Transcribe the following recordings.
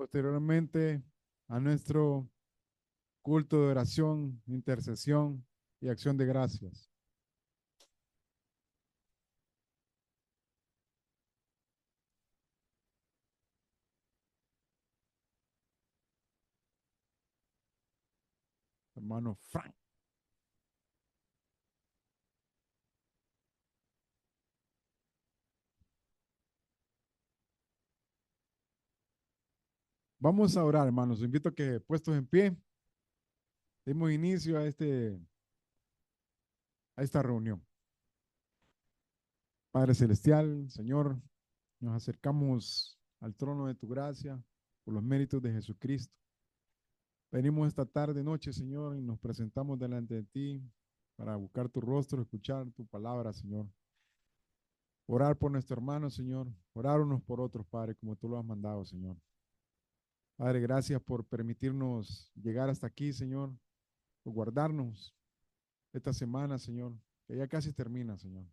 posteriormente a nuestro culto de oración, intercesión y acción de gracias. Hermano Frank. Vamos a orar, hermanos. Los invito a que, puestos en pie, demos inicio a esta reunión. Padre Celestial, Señor, nos acercamos al trono de tu gracia por los méritos de Jesucristo. Venimos esta tarde, noche, Señor, y nos presentamos delante de ti para buscar tu rostro, escuchar tu palabra, Señor. Orar por nuestro hermano, Señor. Orar unos por otros, Padre, como tú lo has mandado, Señor. Padre, gracias por permitirnos llegar hasta aquí, Señor, por guardarnos esta semana, Señor, que ya casi termina, Señor.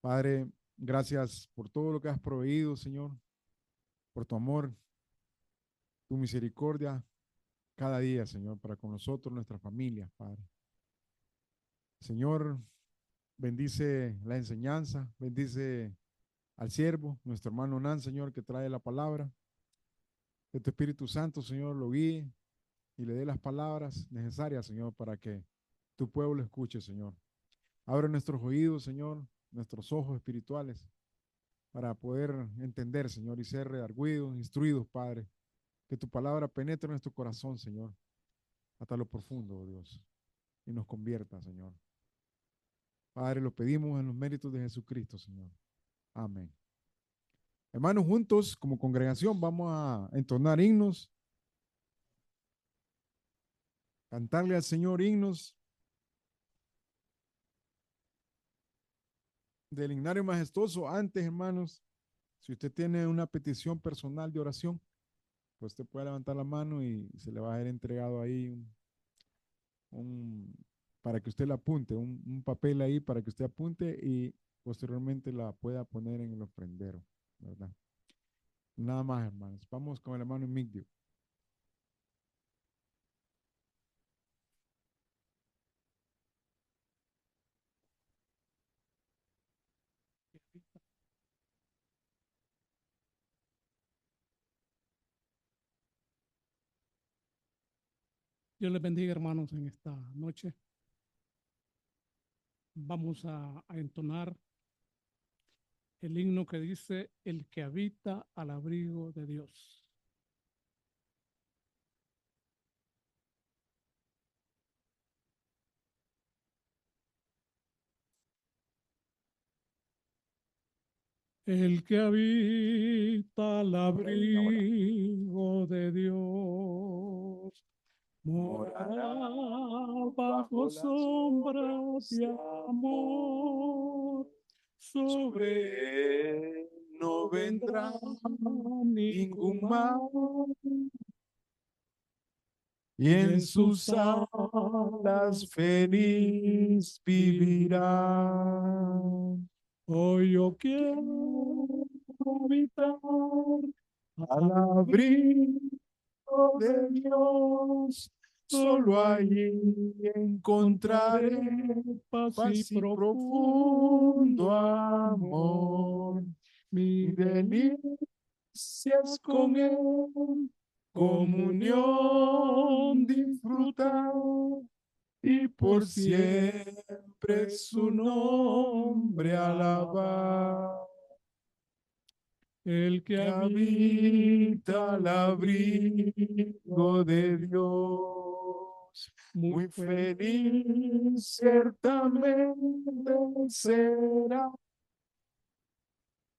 Padre, gracias por todo lo que has proveído, Señor, por tu amor, tu misericordia cada día, Señor, para con nosotros, nuestras familias, Padre. Señor, bendice la enseñanza, bendice al siervo, nuestro hermano Nan, Señor, que trae la palabra. Que tu Espíritu Santo, Señor, lo guíe y le dé las palabras necesarias, Señor, para que tu pueblo escuche, Señor. Abre nuestros oídos, Señor, nuestros ojos espirituales, para poder entender, Señor, y ser redarguidos, instruidos, Padre. Que tu palabra penetre en nuestro corazón, Señor, hasta lo profundo, oh Dios, y nos convierta, Señor. Padre, lo pedimos en los méritos de Jesucristo, Señor. Amén. Hermanos, juntos, como congregación, vamos a entonar himnos, cantarle al Señor himnos del himnario majestuoso. Antes, hermanos, si usted tiene una petición personal de oración, pues usted puede levantar la mano y se le va a ser entregado ahí un, para que usted la apunte, un papel ahí para que usted apunte y posteriormente la pueda poner en el ofrendero, ¿verdad? Nada más, hermanos. Vamos con el hermano Migdio. Dios les bendiga, hermanos, en esta noche. Vamos a entonar el himno que dice: el que habita al abrigo de Dios. El que habita al abrigo de Dios morará bajo sombras de amor. Sobre él no vendrá ningún mal, Y en sus alas feliz vivirá. hoy yo quiero habitar Al abrigo de Dios, solo allí encontraré paz y paz y profundo profundo amor. mi Y delicias con él, comunión disfrutar y por siempre su nombre alabar. el que Que habita habita al abrigo de Dios, muy muy feliz feliz ciertamente será.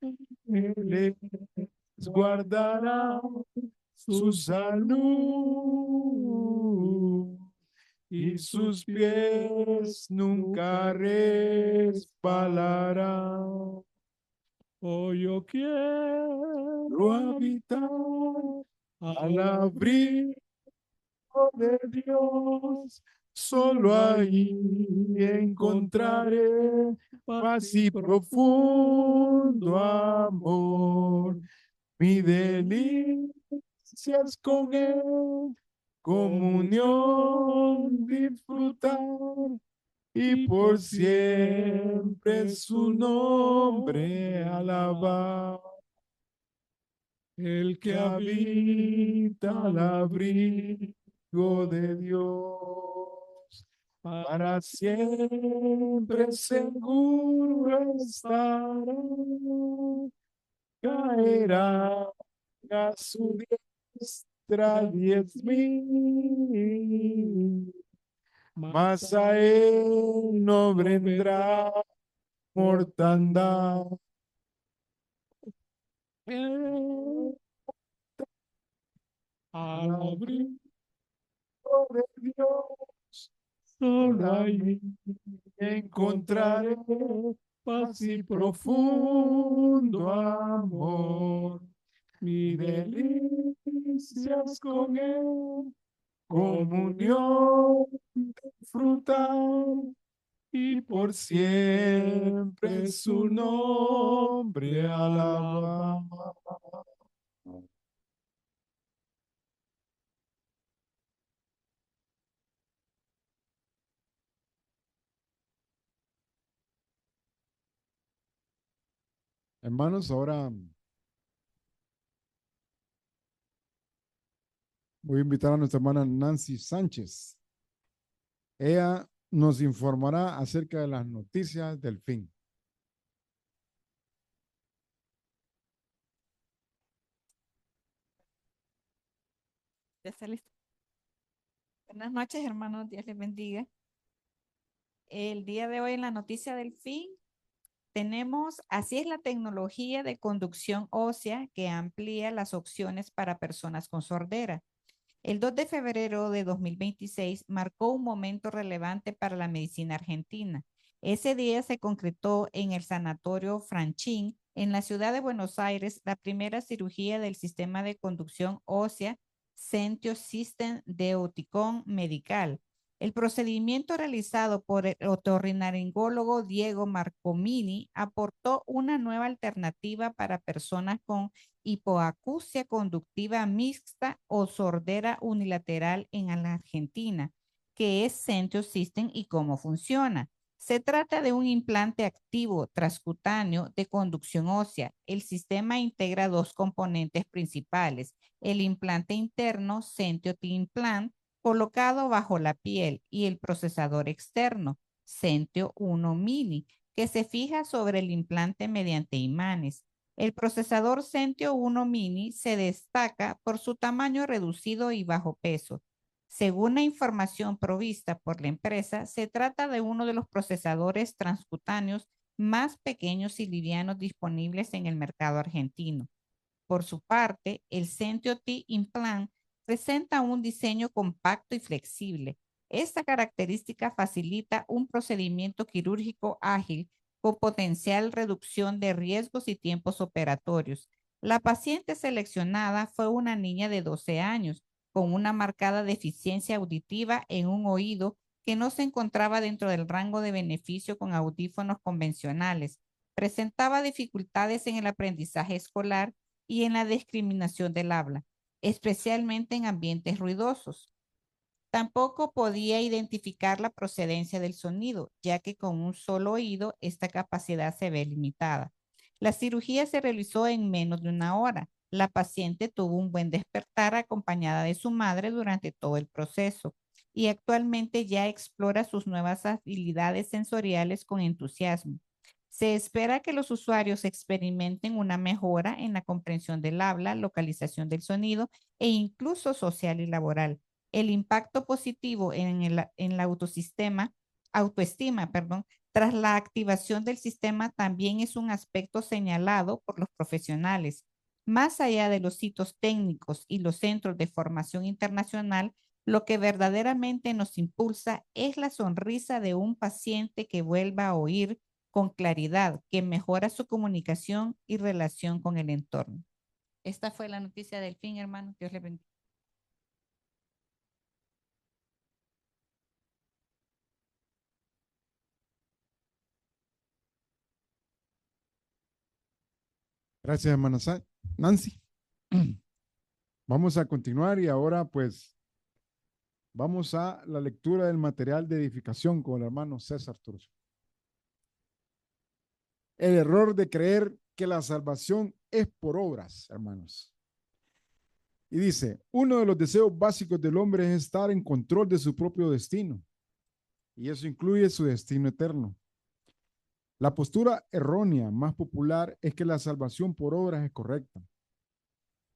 Él les guardará su sus salud y sus pies nunca resbalarán. hoy yo quiero Lo habitar al abrigo de Dios, solo ahí encontraré paz y profundo amor. Mi delicia delicias con él, comunión disfrutar y por siempre su nombre alabar. El que habita al abrigo de Dios, para siempre seguro estará. Caerá a su diestra 10,000, mas a él no vendrá mortandad. Al abrigo de Dios, solo ahí encontraré paz y profundo amor. Mi delicias con él, comunión disfrutar y por siempre su nombre alabar. Hermanos, ahora voy a invitar a nuestra hermana Nancy Sánchez. Ella nos informará acerca de las noticias del fin. Ya está listo. Buenas noches, hermanos. Dios les bendiga. El día de hoy en la noticia del fin tenemos, así es la tecnología de conducción ósea que amplía las opciones para personas con sordera. El 2 de febrero de 2026 marcó un momento relevante para la medicina argentina. Ese día se concretó en el Sanatorio Franchín, en la ciudad de Buenos Aires, la primera cirugía del sistema de conducción ósea Sentio System de Oticon Medical. El procedimiento realizado por el otorrinolaringólogo Diego Marcomini aportó una nueva alternativa para personas con hipoacusia conductiva mixta o sordera unilateral en la Argentina, que es Sentio System y cómo funciona. Se trata de un implante activo transcutáneo de conducción ósea. El sistema integra dos componentes principales: el implante interno, Sentio T-Implant, colocado bajo la piel, y el procesador externo, Sentio 1 Mini, que se fija sobre el implante mediante imanes. El procesador Sentio 1 Mini se destaca por su tamaño reducido y bajo peso. Según la información provista por la empresa, se trata de uno de los procesadores transcutáneos más pequeños y livianos disponibles en el mercado argentino. Por su parte, el Sentio T-Implant presenta un diseño compacto y flexible. Esta característica facilita un procedimiento quirúrgico ágil con potencial reducción de riesgos y tiempos operatorios. La paciente seleccionada fue una niña de 12 años con una marcada deficiencia auditiva en un oído que no se encontraba dentro del rango de beneficio con audífonos convencionales. Presentaba dificultades en el aprendizaje escolar y en la discriminación del habla, especialmente en ambientes ruidosos. Tampoco podía identificar la procedencia del sonido, ya que con un solo oído esta capacidad se ve limitada. La cirugía se realizó en menos de una hora. La paciente tuvo un buen despertar acompañada de su madre durante todo el proceso y actualmente ya explora sus nuevas habilidades sensoriales con entusiasmo. Se espera que los usuarios experimenten una mejora en la comprensión del habla, localización del sonido e incluso social y laboral. El impacto positivo en la autoestima, tras la activación del sistema también es un aspecto señalado por los profesionales. Más allá de los hitos técnicos y los centros de formación internacional, lo que verdaderamente nos impulsa es la sonrisa de un paciente que vuelva a oír con claridad, que mejora su comunicación y relación con el entorno. Esta fue la noticia del fin, hermano. Dios le bendiga. Gracias, hermana Nancy. Vamos a continuar y ahora pues vamos a la lectura del material de edificación con el hermano César Turcio. El error de creer que la salvación es por obras, hermanos. Y dice, uno de los deseos básicos del hombre es estar en control de su propio destino. Y eso incluye su destino eterno. La postura errónea más popular es que la salvación por obras es correcta.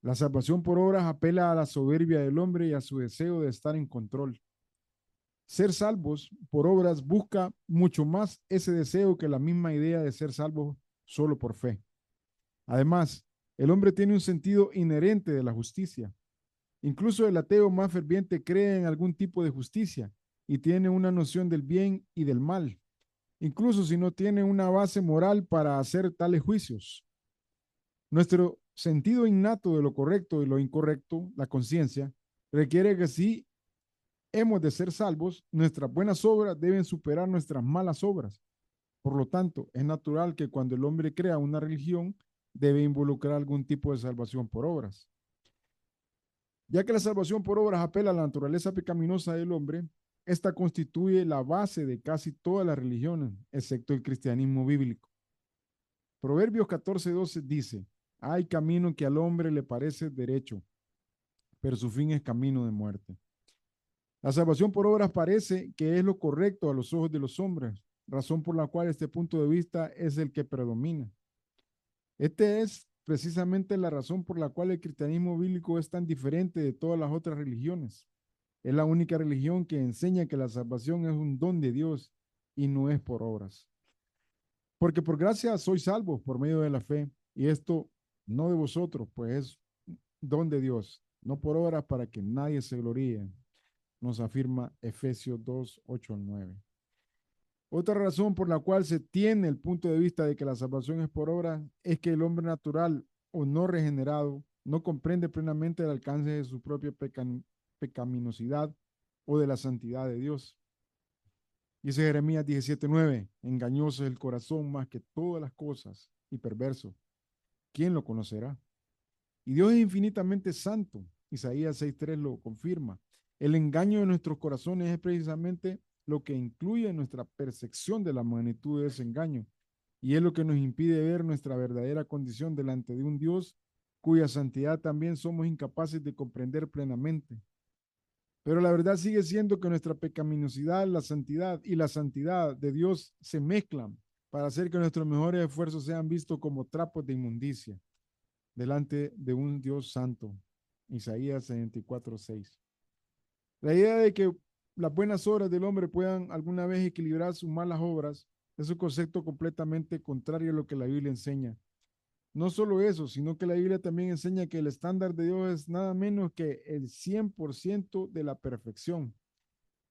La salvación por obras apela a la soberbia del hombre y a su deseo de estar en control. Ser salvos por obras busca mucho más ese deseo que la misma idea de ser salvos solo por fe. Además, el hombre tiene un sentido inherente de la justicia. Incluso el ateo más ferviente cree en algún tipo de justicia y tiene una noción del bien y del mal, incluso si no tiene una base moral para hacer tales juicios. Nuestro sentido innato de lo correcto y lo incorrecto, la conciencia, requiere que si hemos de ser salvos, nuestras buenas obras deben superar nuestras malas obras. Por lo tanto, es natural que cuando el hombre crea una religión, debe involucrar algún tipo de salvación por obras. Ya que la salvación por obras apela a la naturaleza pecaminosa del hombre, esta constituye la base de casi todas las religiones, excepto el cristianismo bíblico. Proverbios 14:12 dice, hay camino que al hombre le parece derecho, pero su fin es camino de muerte. La salvación por obras parece que es lo correcto a los ojos de los hombres, razón por la cual este punto de vista es el que predomina. Este es precisamente la razón por la cual el cristianismo bíblico es tan diferente de todas las otras religiones. Es la única religión que enseña que la salvación es un don de Dios y no es por obras. Porque por gracia sois salvos por medio de la fe, y esto no de vosotros, pues es don de Dios, no por obras para que nadie se gloríe, nos afirma Efesios 2:8-9. Otra razón por la cual se tiene el punto de vista de que la salvación es por obra es que el hombre natural o no regenerado no comprende plenamente el alcance de su propia pecaminosidad o de la santidad de Dios. Dice Jeremías 17:9, engañoso es el corazón más que todas las cosas y perverso. ¿Quién lo conocerá? Y Dios es infinitamente santo. Isaías 6:3 lo confirma. El engaño de nuestros corazones es precisamente lo que incluye nuestra percepción de la magnitud de ese engaño y es lo que nos impide ver nuestra verdadera condición delante de un Dios cuya santidad también somos incapaces de comprender plenamente. Pero la verdad sigue siendo que nuestra pecaminosidad, la santidad de Dios se mezclan para hacer que nuestros mejores esfuerzos sean vistos como trapos de inmundicia delante de un Dios santo. Isaías 64:6. La idea de que las buenas obras del hombre puedan alguna vez equilibrar sus malas obras es un concepto completamente contrario a lo que la Biblia enseña. No solo eso, sino que la Biblia también enseña que el estándar de Dios es nada menos que el 100% de la perfección.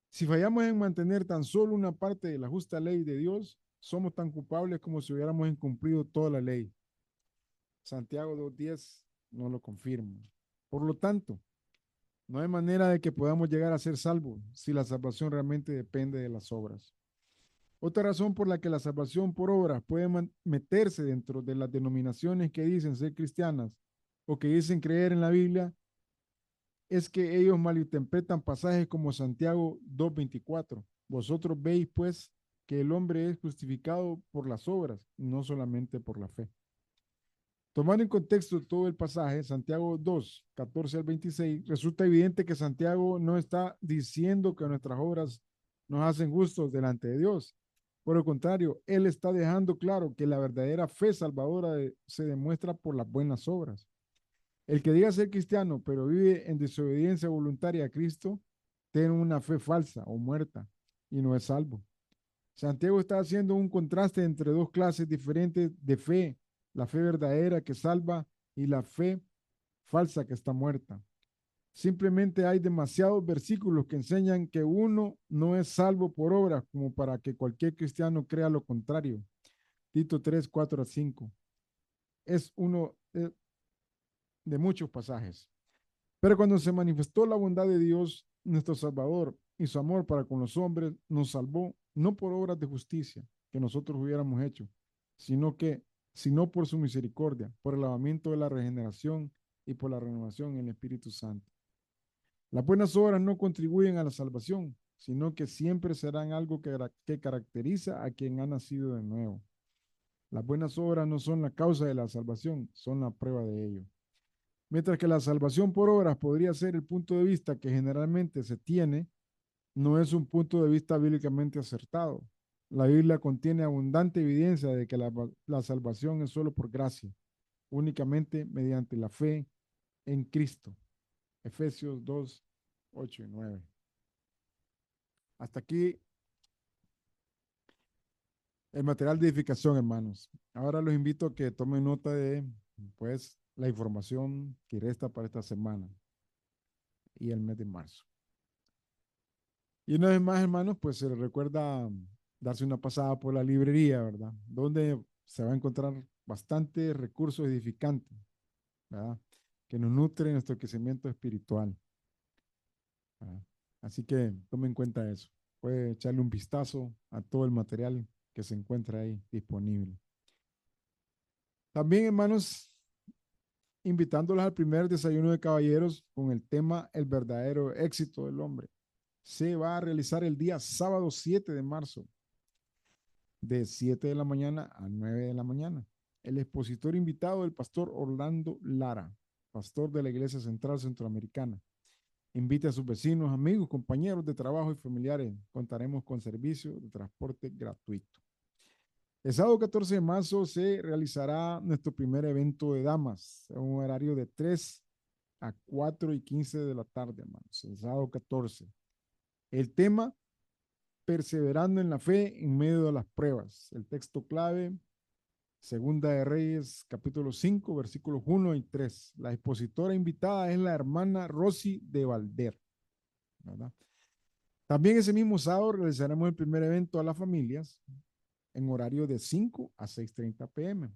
Si fallamos en mantener tan solo una parte de la justa ley de Dios, somos tan culpables como si hubiéramos incumplido toda la ley. Santiago 2:10 nos lo confirma. Por lo tanto, no hay manera de que podamos llegar a ser salvos si la salvación realmente depende de las obras. Otra razón por la que la salvación por obras puede meterse dentro de las denominaciones que dicen ser cristianas o que dicen creer en la Biblia es que ellos malinterpretan pasajes como Santiago 2:24. Vosotros veis pues que el hombre es justificado por las obras, no solamente por la fe. Tomando en contexto todo el pasaje, Santiago 2:14-26, resulta evidente que Santiago no está diciendo que nuestras obras nos hacen justos delante de Dios. Por el contrario, él está dejando claro que la verdadera fe salvadora se demuestra por las buenas obras. El que diga ser cristiano, pero vive en desobediencia voluntaria a Cristo, tiene una fe falsa o muerta y no es salvo. Santiago está haciendo un contraste entre dos clases diferentes de fe, la fe verdadera que salva y la fe falsa que está muerta. Simplemente hay demasiados versículos que enseñan que uno no es salvo por obras como para que cualquier cristiano crea lo contrario. Tito 3:4-5. Es uno de muchos pasajes. Pero cuando se manifestó la bondad de Dios, nuestro Salvador, y su amor para con los hombres, nos salvó no por obras de justicia que nosotros hubiéramos hecho, sino por su misericordia, por el lavamiento de la regeneración y por la renovación en el Espíritu Santo. Las buenas obras no contribuyen a la salvación, sino que siempre serán algo que caracteriza a quien ha nacido de nuevo. Las buenas obras no son la causa de la salvación, son la prueba de ello. Mientras que la salvación por obras podría ser el punto de vista que generalmente se tiene, no es un punto de vista bíblicamente acertado. La Biblia contiene abundante evidencia de que la salvación es solo por gracia, únicamente mediante la fe en Cristo. Efesios 2, 8 y 9. Hasta aquí el material de edificación, hermanos. Ahora los invito a que tomen nota de, pues, la información que resta para esta semana y el mes de marzo. Y una vez más, hermanos, pues se les recuerda darse una pasada por la librería, ¿verdad? Donde se va a encontrar bastantes recursos edificantes, ¿verdad? Que nos nutren nuestro crecimiento espiritual, ¿verdad? Así que tomen en cuenta eso. Puede echarle un vistazo a todo el material que se encuentra ahí disponible. También, hermanos, invitándolos al primer desayuno de caballeros con el tema El verdadero éxito del hombre. Se va a realizar el día sábado 7 de marzo, de 7 de la mañana a 9 de la mañana. El expositor invitado, el pastor Orlando Lara, pastor de la Iglesia Central Centroamericana. Invite a sus vecinos, amigos, compañeros de trabajo y familiares. Contaremos con servicio de transporte gratuito. El sábado 14 de marzo se realizará nuestro primer evento de damas, en un horario de 3 a 4 y 15 de la tarde, hermanos. El sábado 14. El tema, perseverando en la fe en medio de las pruebas. El texto clave, Segunda de Reyes, capítulo 5, versículos 1 y 3. La expositora invitada es la hermana Rosy de Valder, ¿verdad? También ese mismo sábado realizaremos el primer evento a las familias en horario de 5 a 6:30 p.m.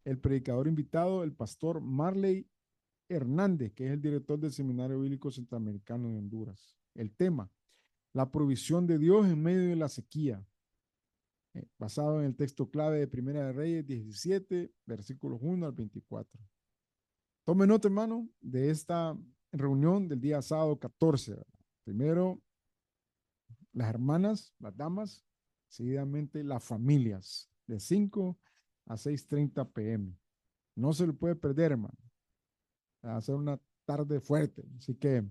El predicador invitado, el pastor Marley Hernández, que es el director del Seminario Bíblico Centroamericano de Honduras. El tema, la provisión de Dios en medio de la sequía, basado en el texto clave de Primera de Reyes 17, versículos 1 al 24. Tome nota, hermano, de esta reunión del día sábado 14. ¿Verdad? Primero, las hermanas, las damas, seguidamente las familias, de 5 a 6:30 p.m. No se lo puede perder, hermano. Va a ser una tarde fuerte, así que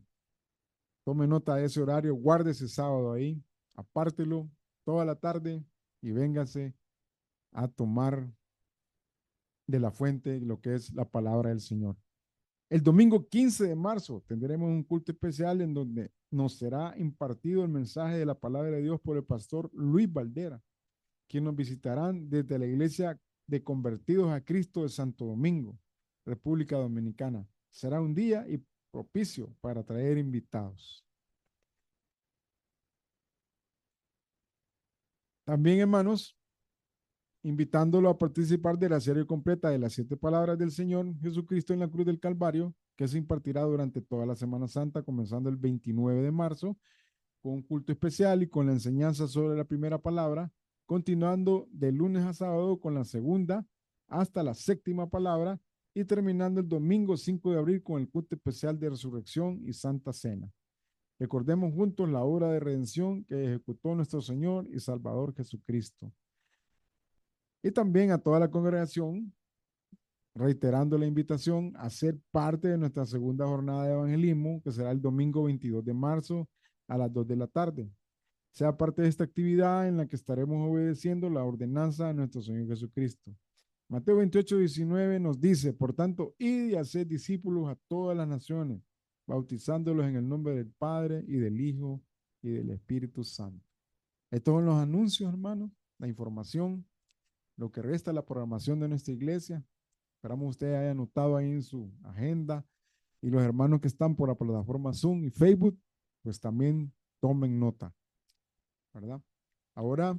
tome nota de ese horario, guarde ese sábado ahí, apártelo toda la tarde y véngase a tomar de la fuente lo que es la palabra del Señor. El domingo 15 de marzo tendremos un culto especial en donde nos será impartido el mensaje de la palabra de Dios por el pastor Luis Valdera, quien nos visitarán desde la iglesia de Convertidos a Cristo de Santo Domingo, República Dominicana. Será un día y propicio para traer invitados. También, hermanos, invitándolo a participar de la serie completa de las 7 palabras del Señor Jesucristo en la cruz del Calvario, que se impartirá durante toda la Semana Santa, comenzando el 29 de marzo, con un culto especial y con la enseñanza sobre la primera palabra, continuando de lunes a sábado con la segunda hasta la séptima palabra y terminando el domingo 5 de abril con el culto especial de resurrección y Santa Cena. Recordemos juntos la obra de redención que ejecutó nuestro Señor y Salvador Jesucristo. Y también a toda la congregación, reiterando la invitación a ser parte de nuestra segunda jornada de evangelismo, que será el domingo 22 de marzo a las 2 de la tarde. Sea parte de esta actividad en la que estaremos obedeciendo la ordenanza de nuestro Señor Jesucristo. Mateo 28:19 nos dice, por tanto, id y haced discípulos a todas las naciones, bautizándolos en el nombre del Padre y del Hijo y del Espíritu Santo. Estos son los anuncios, hermanos, la información, lo que resta de la programación de nuestra iglesia. Esperamos usted haya anotado ahí en su agenda y los hermanos que están por la plataforma Zoom y Facebook, pues también tomen nota, ¿verdad? Ahora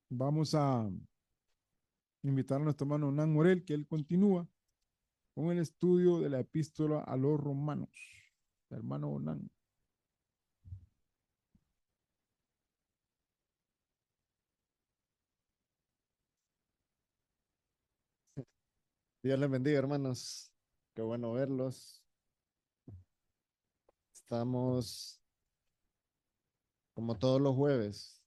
vamos a invitar a nuestro hermano Nan Morel, que él continúa con el estudio de la epístola a los romanos. Hermano Nan. Dios les bendiga, hermanos. Qué bueno verlos. Estamos, como todos los jueves,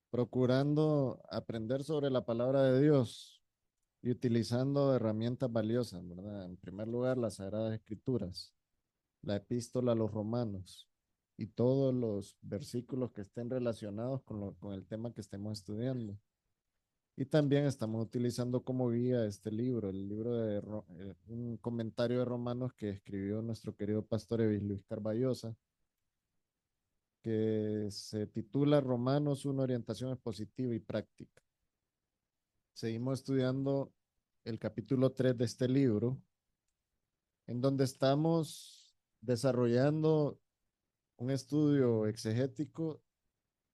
procurando aprender sobre la palabra de Dios y utilizando herramientas valiosas, ¿verdad? En primer lugar, las Sagradas Escrituras, la Epístola a los Romanos y todos los versículos que estén relacionados con el tema que estemos estudiando. Y también estamos utilizando como guía este libro, el libro de un comentario de Romanos que escribió nuestro querido pastor Evis Luis Carballosa, que se titula Romanos, una orientación expositiva y práctica. Seguimos estudiando el capítulo 3 de este libro, en donde estamos desarrollando un estudio exegético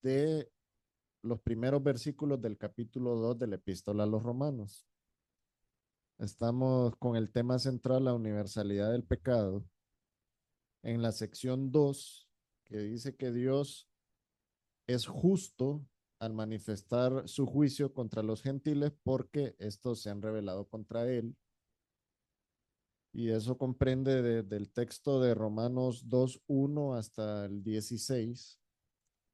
de los primeros versículos del capítulo 2 de la Epístola a los Romanos. Estamos con el tema central, la universalidad del pecado, en la sección 2, que dice que Dios es justo al manifestar su juicio contra los gentiles porque estos se han rebelado contra él. Y eso comprende desde el texto de Romanos 2:1 hasta el 16.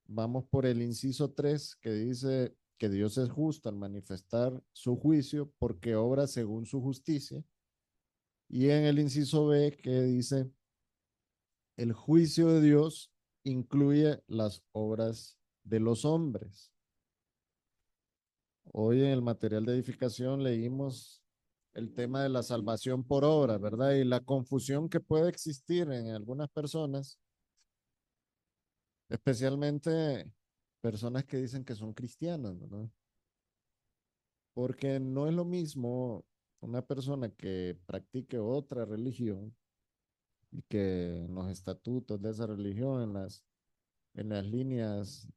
Vamos por el inciso 3, que dice que Dios es justo al manifestar su juicio porque obra según su justicia. Y en el inciso B, que dice, el juicio de Dios incluye las obras de los hombres. Hoy en el material de edificación leímos el tema de la salvación por obra, ¿verdad? Y la confusión que puede existir en algunas personas, especialmente personas que dicen que son cristianas, ¿verdad? Porque no es lo mismo una persona que practique otra religión y que en los estatutos de esa religión, en las líneas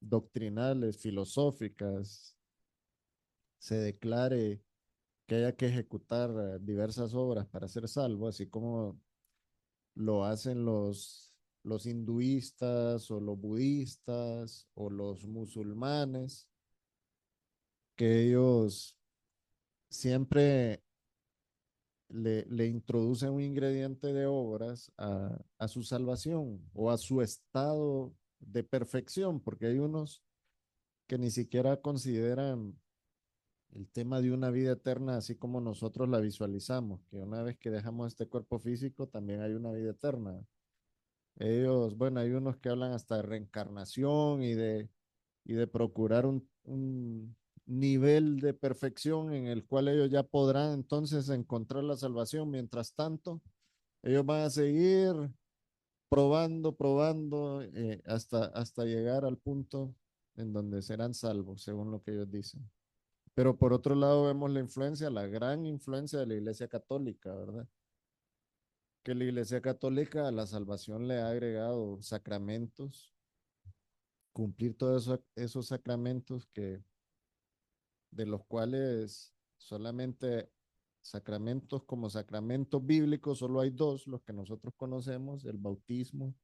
doctrinales, filosóficas, se declare que haya que ejecutar diversas obras para ser salvo, así como lo hacen los hinduistas o los budistas o los musulmanes, que ellos siempre le introducen un ingrediente de obras a su salvación o a su estado de perfección, porque hay unos que ni siquiera consideran el tema de una vida eterna así como nosotros la visualizamos, que una vez que dejamos este cuerpo físico también hay una vida eterna. Ellos, bueno, hay unos que hablan hasta de reencarnación y de procurar un nivel de perfección en el cual ellos ya podrán entonces encontrar la salvación. Mientras tanto, ellos van a seguir probando, probando, hasta llegar al punto en donde serán salvos, según lo que ellos dicen. Pero por otro lado vemos la influencia, la gran influencia de la Iglesia Católica, ¿verdad? Que la Iglesia Católica a la salvación le ha agregado sacramentos, cumplir todos esos sacramentos de los cuales solamente sacramentos como sacramentos bíblicos, solo hay dos, los que nosotros conocemos, el bautismo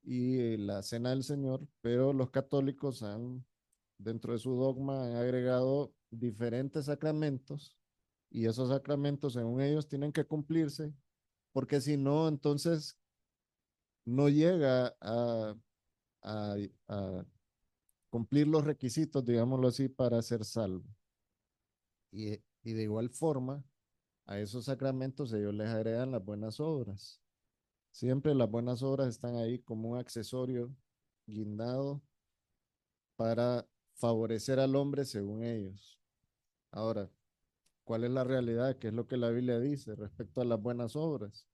y la cena del Señor, pero los católicos dentro de su dogma, han agregado diferentes sacramentos y esos sacramentos, según ellos, tienen que cumplirse, porque si no, entonces no llega a, a cumplir los requisitos, digámoslo así, para ser salvo. Y de igual forma, a esos sacramentos ellos les agregan las buenas obras. Siempre las buenas obras están ahí como un accesorio guindado para favorecer al hombre según ellos. Ahora, ¿cuál es la realidad? ¿Qué es lo que la Biblia dice respecto a las buenas obras?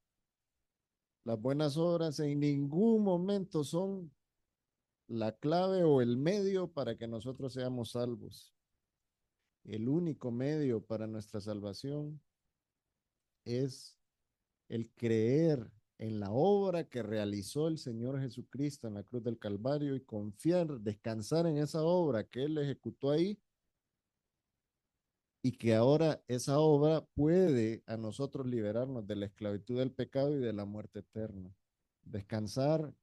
Las buenas obras en ningún momento son la clave o el medio para que nosotros seamos salvos. El único medio para nuestra salvación es el creer en la obra que realizó el Señor Jesucristo en la cruz del Calvario y confiar, descansar en esa obra que Él ejecutó ahí y que ahora esa obra puede a nosotros liberarnos de la esclavitud del pecado y de la muerte eterna. Descansar,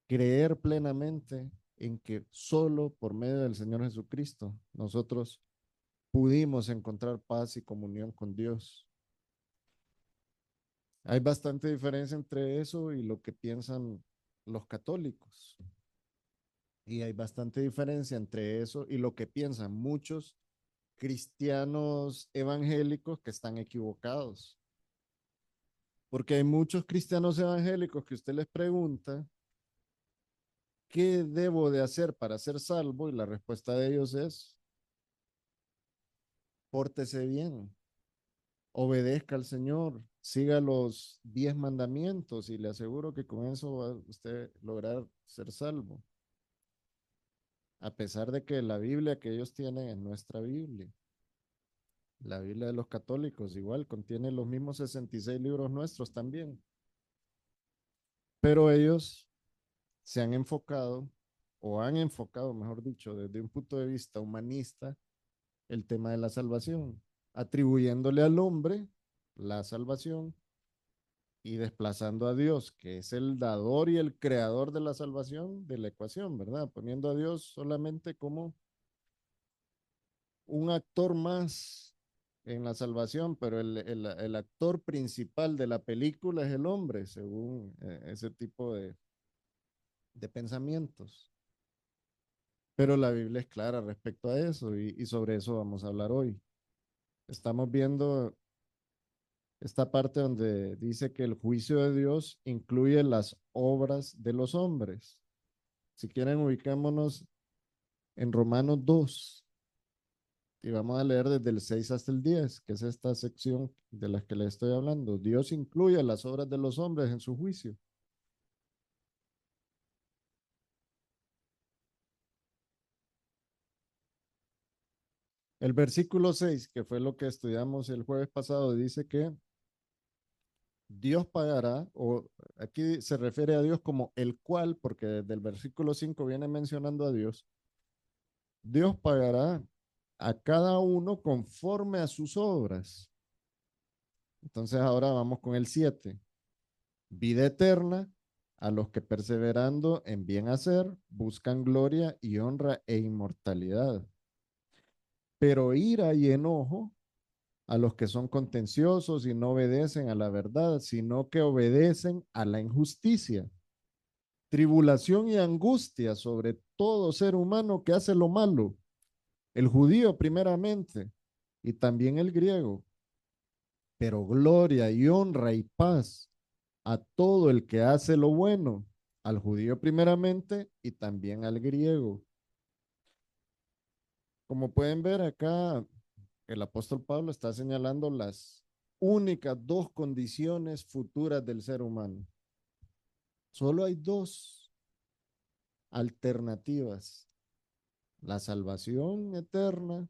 creer plenamente en que solo por medio del Señor Jesucristo nosotros pudimos encontrar paz y comunión con Dios. Hay bastante diferencia entre eso y lo que piensan los católicos. Y hay bastante diferencia entre eso y lo que piensan muchos cristianos evangélicos que están equivocados. Porque hay muchos cristianos evangélicos que usted les pregunta, ¿qué debo de hacer para ser salvo? Y la respuesta de ellos es, pórtese bien, obedezca al Señor, siga los 10 mandamientos y le aseguro que con eso va a usted lograr ser salvo. A pesar de que la Biblia que ellos tienen es nuestra Biblia. La Biblia de los católicos igual contiene los mismos 66 libros nuestros también. Pero ellos se han enfocado, o han enfocado, mejor dicho, desde un punto de vista humanista, el tema de la salvación, atribuyéndole al hombre la salvación y desplazando a Dios, que es el dador y el creador de la salvación, de la ecuación, ¿verdad? Poniendo a Dios solamente como un actor más en la salvación, pero el actor principal de la película es el hombre, según ese tipo de pensamientos. Pero la Biblia es clara respecto a eso y sobre eso vamos a hablar hoy. Estamos viendo esta parte donde dice que el juicio de Dios incluye las obras de los hombres. Si quieren, ubicémonos en Romanos 2 y vamos a leer desde el 6 hasta el 10, que es esta sección de la que le estoy hablando. Dios incluye las obras de los hombres en su juicio. El versículo 6, que fue lo que estudiamos el jueves pasado, dice que Dios pagará, o aquí se refiere a Dios como el cual, porque desde el versículo 5 viene mencionando a Dios. Dios pagará a cada uno conforme a sus obras. Entonces ahora vamos con el 7. Vida eterna a los que perseverando en bien hacer buscan gloria y honra e inmortalidad. Pero ira y enojo a los que son contenciosos y no obedecen a la verdad, sino que obedecen a la injusticia. Tribulación y angustia sobre todo ser humano que hace lo malo, el judío primeramente y también el griego, pero gloria y honra y paz a todo el que hace lo bueno, al judío primeramente y también al griego. Como pueden ver acá, el apóstol Pablo está señalando las únicas dos condiciones futuras del ser humano. Solo hay dos alternativas: la salvación eterna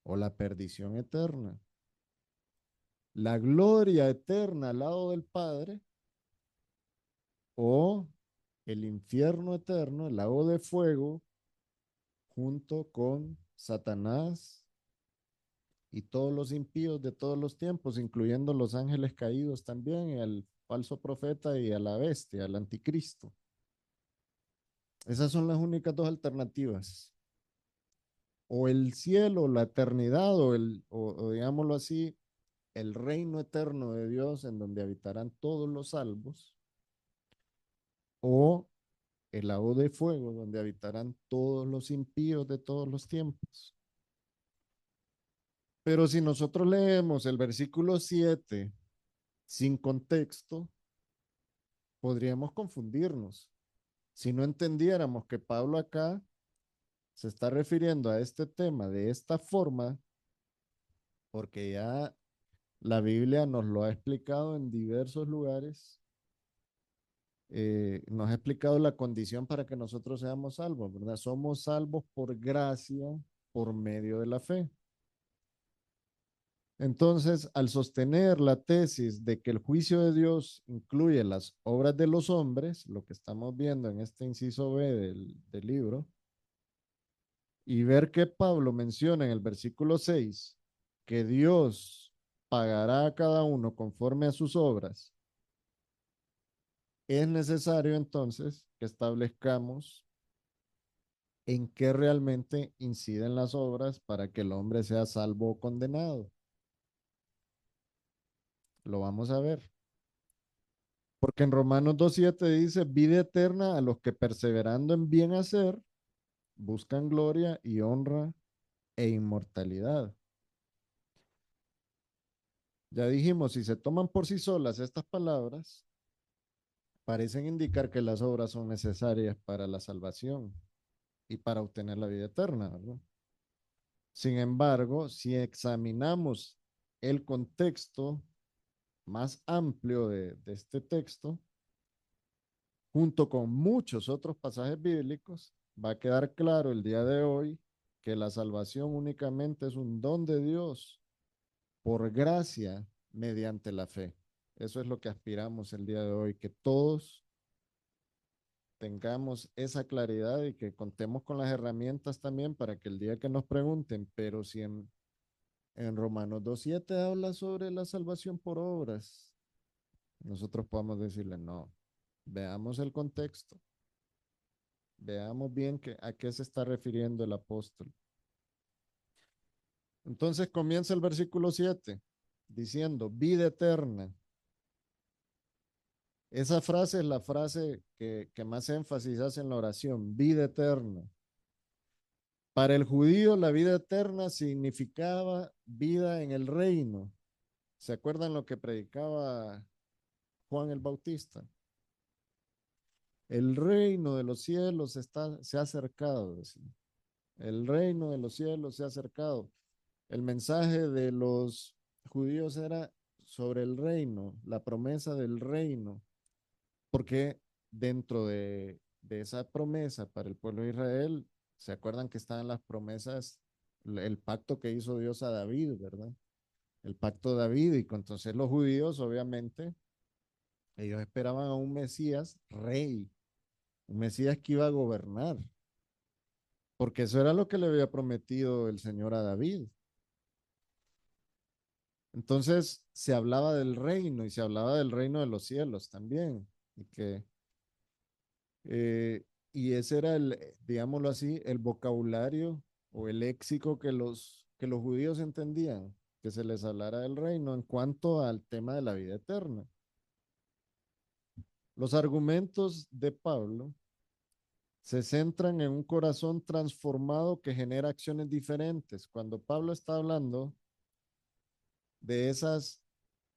o la perdición eterna. La gloria eterna al lado del Padre o el infierno eterno, el lago de fuego, junto con Satanás y todos los impíos de todos los tiempos, incluyendo los ángeles caídos también, y al falso profeta y a la bestia, al anticristo. Esas son las únicas dos alternativas. O el cielo, la eternidad, o digámoslo así, el reino eterno de Dios en donde habitarán todos los salvos, o el lago de fuego donde habitarán todos los impíos de todos los tiempos. Pero si nosotros leemos el versículo 7 sin contexto, podríamos confundirnos. Si no entendiéramos que Pablo acá se está refiriendo a este tema de esta forma, porque ya la Biblia nos lo ha explicado en diversos lugares, nos ha explicado la condición para que nosotros seamos salvos, ¿verdad? Somos salvos por gracia, por medio de la fe. Entonces, al sostener la tesis de que el juicio de Dios incluye las obras de los hombres, lo que estamos viendo en este inciso B del libro, y ver que Pablo menciona en el versículo 6 que Dios pagará a cada uno conforme a sus obras, es necesario entonces que establezcamos en qué realmente inciden las obras para que el hombre sea salvo o condenado. Lo vamos a ver. Porque en Romanos 2:7 dice, vida eterna a los que perseverando en bien hacer, buscan gloria y honra e inmortalidad. Ya dijimos, si se toman por sí solas estas palabras, parecen indicar que las obras son necesarias para la salvación y para obtener la vida eterna, ¿verdad? Sin embargo, si examinamos el contexto más amplio de este texto, junto con muchos otros pasajes bíblicos, va a quedar claro el día de hoy que la salvación únicamente es un don de Dios por gracia mediante la fe. Eso es lo que aspiramos el día de hoy, que todos tengamos esa claridad y que contemos con las herramientas también para que el día que nos pregunten, pero si en Romanos 2:7 habla sobre la salvación por obras, nosotros podamos decirle no. Veamos el contexto. Veamos bien a qué se está refiriendo el apóstol. Entonces comienza el versículo 7 diciendo vida eterna. Esa frase es la frase que más énfasis hace en la oración, vida eterna. Para el judío la vida eterna significaba vida en el reino. ¿Se acuerdan lo que predicaba Juan el Bautista? El reino de los cielos se ha acercado, decía. El reino de los cielos se ha acercado. El mensaje de los judíos era sobre el reino, la promesa del reino, porque dentro de esa promesa para el pueblo de Israel, ¿se acuerdan que estaban las promesas, el pacto que hizo Dios a David, ¿verdad? El pacto davídico. Entonces los judíos, obviamente, ellos esperaban a un Mesías rey, un Mesías que iba a gobernar, porque eso era lo que le había prometido el Señor a David. Entonces se hablaba del reino y se hablaba del reino de los cielos también. Eh, y ese era digámoslo así, el vocabulario o el léxico que los judíos entendían, que se les hablara del reino en cuanto al tema de la vida eterna. Los argumentos de Pablo se centran en un corazón transformado que genera acciones diferentes. Cuando Pablo está hablando de esas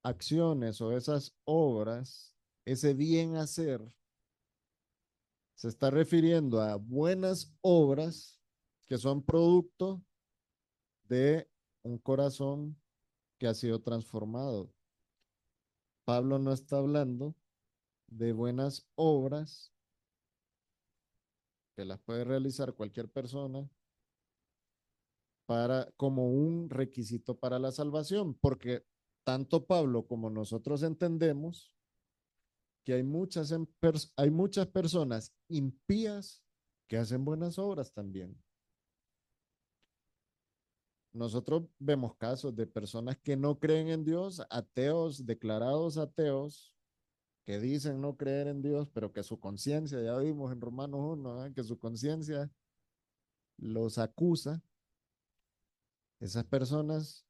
acciones o esas obras, ese bien hacer, se está refiriendo a buenas obras que son producto de un corazón que ha sido transformado. Pablo no está hablando de buenas obras que las puede realizar cualquier persona como un requisito para la salvación, porque tanto Pablo como nosotros entendemos que hay muchas personas impías que hacen buenas obras también. Nosotros vemos casos de personas que no creen en Dios, ateos, declarados ateos, que dicen no creer en Dios, pero que su conciencia, ya vimos en Romanos 1, que su conciencia los acusa. Esas personas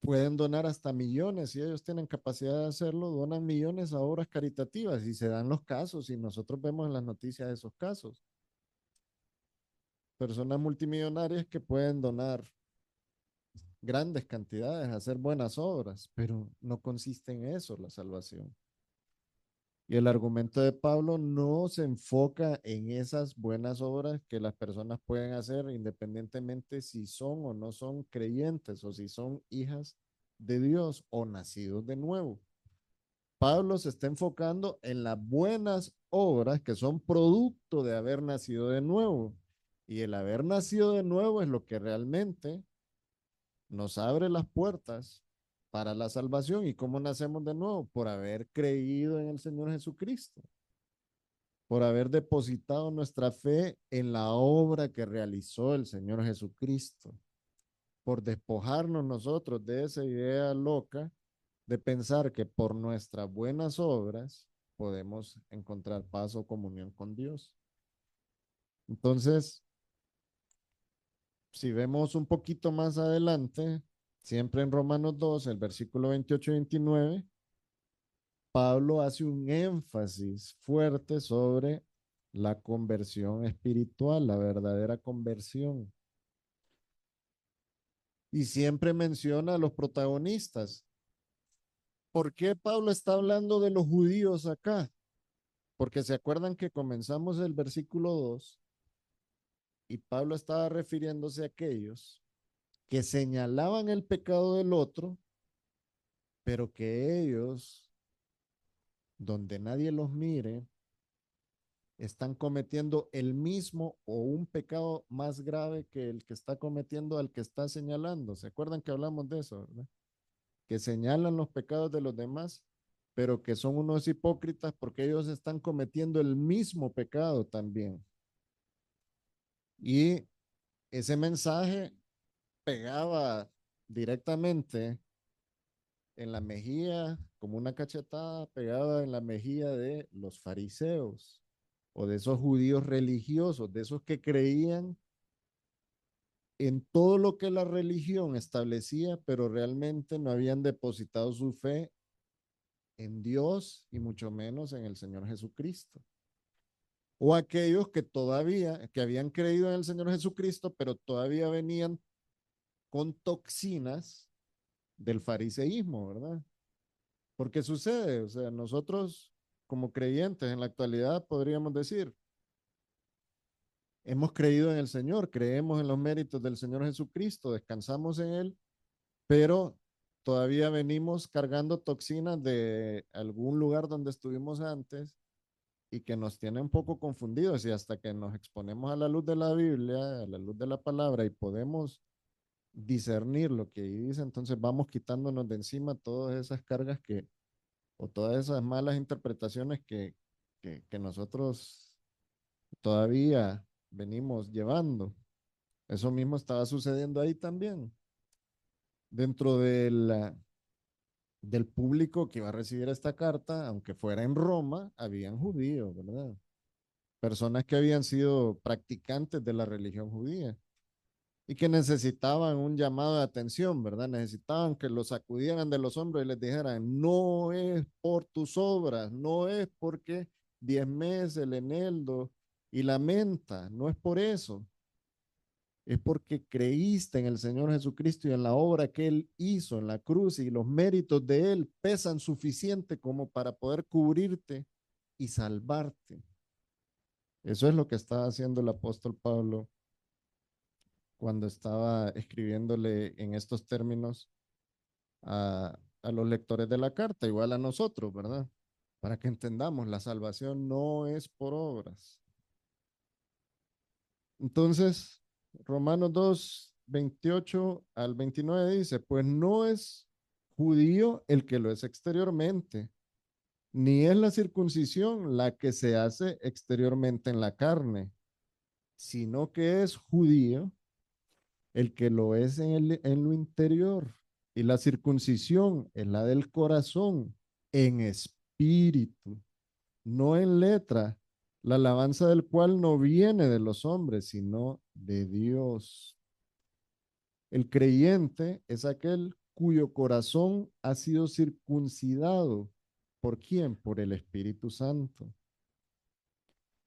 pueden donar hasta millones, si ellos tienen capacidad de hacerlo, donan millones a obras caritativas y se dan los casos y nosotros vemos en las noticias esos casos. Personas multimillonarias que pueden donar grandes cantidades, hacer buenas obras, pero no consiste en eso la salvación. Y el argumento de Pablo no se enfoca en esas buenas obras que las personas pueden hacer independientemente si son o no son creyentes o si son hijas de Dios o nacidos de nuevo. Pablo se está enfocando en las buenas obras que son producto de haber nacido de nuevo. Y el haber nacido de nuevo es lo que realmente nos abre las puertas para la salvación. ¿Y cómo nacemos de nuevo? Por haber creído en el Señor Jesucristo, por haber depositado nuestra fe en la obra que realizó el Señor Jesucristo, por despojarnos nosotros de esa idea loca de pensar que por nuestras buenas obras podemos encontrar paz o comunión con Dios. Entonces, si vemos un poquito más adelante, siempre en Romanos 2, el versículo 28 y 29, Pablo hace un énfasis fuerte sobre la conversión espiritual, la verdadera conversión. Y siempre menciona a los protagonistas. ¿Por qué Pablo está hablando de los judíos acá? Porque se acuerdan que comenzamos el versículo 2 y Pablo estaba refiriéndose a aquellos que señalaban el pecado del otro, pero que ellos, donde nadie los mire, están cometiendo el mismo o un pecado más grave que el que está cometiendo al que está señalando. ¿Se acuerdan que hablamos de eso, verdad? Que señalan los pecados de los demás, pero que son unos hipócritas porque ellos están cometiendo el mismo pecado también. Y ese mensaje pegaba directamente en la mejilla, como una cachetada pegada en la mejilla de los fariseos o de esos judíos religiosos, de esos que creían en todo lo que la religión establecía, pero realmente no habían depositado su fe en Dios y mucho menos en el Señor Jesucristo. O aquellos que todavía, que habían creído en el Señor Jesucristo, pero todavía venían con toxinas del fariseísmo, ¿verdad? Porque sucede, o sea, nosotros como creyentes en la actualidad podríamos decir, hemos creído en el Señor, creemos en los méritos del Señor Jesucristo, descansamos en Él, pero todavía venimos cargando toxinas de algún lugar donde estuvimos antes y que nos tiene un poco confundidos y hasta que nos exponemos a la luz de la Biblia, a la luz de la palabra y podemos discernir lo que ahí dice, entonces vamos quitándonos de encima todas esas cargas que, o todas esas malas interpretaciones que nosotros todavía venimos llevando. Eso mismo estaba sucediendo ahí también. Dentro del público que iba a recibir esta carta, aunque fuera en Roma, habían judíos, ¿verdad? Personas que habían sido practicantes de la religión judía y que necesitaban un llamado de atención, ¿verdad? Necesitaban que los sacudieran de los hombros y les dijeran, no es por tus obras, no es porque diezmes el eneldo y la menta, no es por eso. Es porque creíste en el Señor Jesucristo y en la obra que Él hizo en la cruz y los méritos de Él pesan suficiente como para poder cubrirte y salvarte. Eso es lo que estaba haciendo el apóstol Pablo cuando estaba escribiéndole en estos términos a los lectores de la carta, igual a nosotros, ¿verdad? Para que entendamos, la salvación no es por obras. Entonces, Romanos 2, 28 al 29 dice, pues no es judío el que lo es exteriormente, ni es la circuncisión la que se hace exteriormente en la carne, sino que es judío el que lo es en lo interior. Y la circuncisión es la del corazón, en espíritu, no en letra, la alabanza del cual no viene de los hombres, sino de Dios. El creyente es aquel cuyo corazón ha sido circuncidado. ¿Por quién? Por el Espíritu Santo.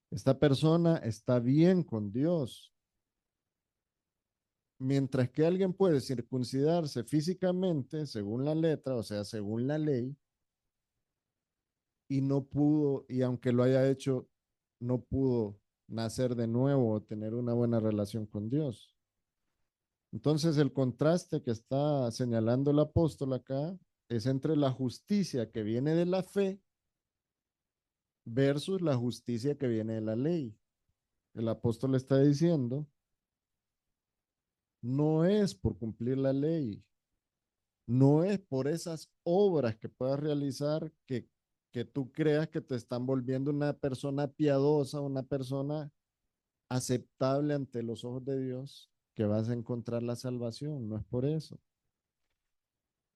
Esta persona está bien con Dios. Mientras que alguien puede circuncidarse físicamente, según la letra, o sea, según la ley, y no pudo, y aunque lo haya hecho, no pudo nacer de nuevo o tener una buena relación con Dios. Entonces, el contraste que está señalando el apóstol acá es entre la justicia que viene de la fe versus la justicia que viene de la ley. El apóstol está diciendo, no es por cumplir la ley, no es por esas obras que puedas realizar que tú creas que te están volviendo una persona piadosa, una persona aceptable ante los ojos de Dios, que vas a encontrar la salvación. No es por eso.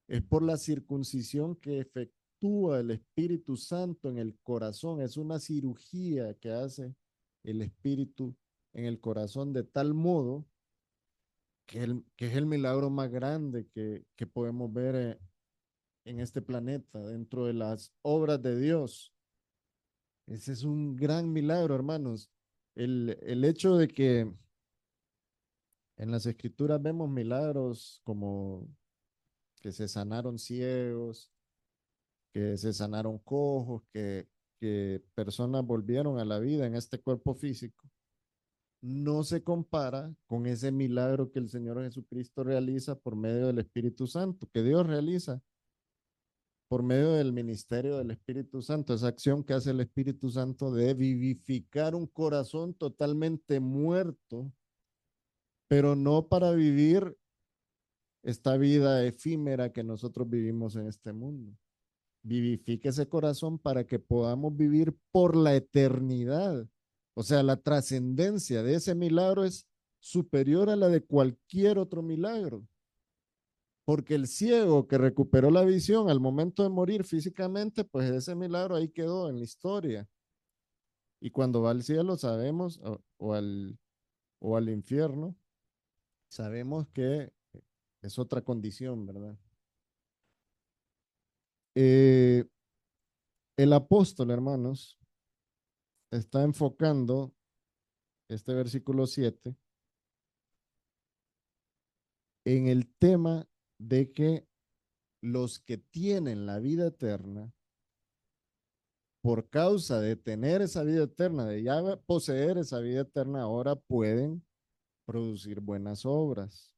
Es por la circuncisión que efectúa el Espíritu Santo en el corazón. Es una cirugía que hace el Espíritu en el corazón de tal modo que es el milagro más grande que podemos ver en este planeta, dentro de las obras de Dios. Ese es un gran milagro, hermanos. El hecho de que en las escrituras vemos milagros como que se sanaron ciegos, que se sanaron cojos, que personas volvieron a la vida en este cuerpo físico, no se compara con ese milagro que el Señor Jesucristo realiza por medio del Espíritu Santo, que Dios realiza por medio del ministerio del Espíritu Santo, esa acción que hace el Espíritu Santo de vivificar un corazón totalmente muerto, pero no para vivir esta vida efímera que nosotros vivimos en este mundo. Vivifique ese corazón para que podamos vivir por la eternidad. O sea, la trascendencia de ese milagro es superior a la de cualquier otro milagro. Porque el ciego que recuperó la visión al momento de morir físicamente, pues ese milagro ahí quedó en la historia. Y cuando va al cielo sabemos, o al infierno, sabemos que es otra condición, ¿verdad? Eh, el apóstol, hermanos, está enfocando este versículo 7 en el tema de que los que tienen la vida eterna, por causa de tener esa vida eterna, de ya poseer esa vida eterna, ahora pueden producir buenas obras.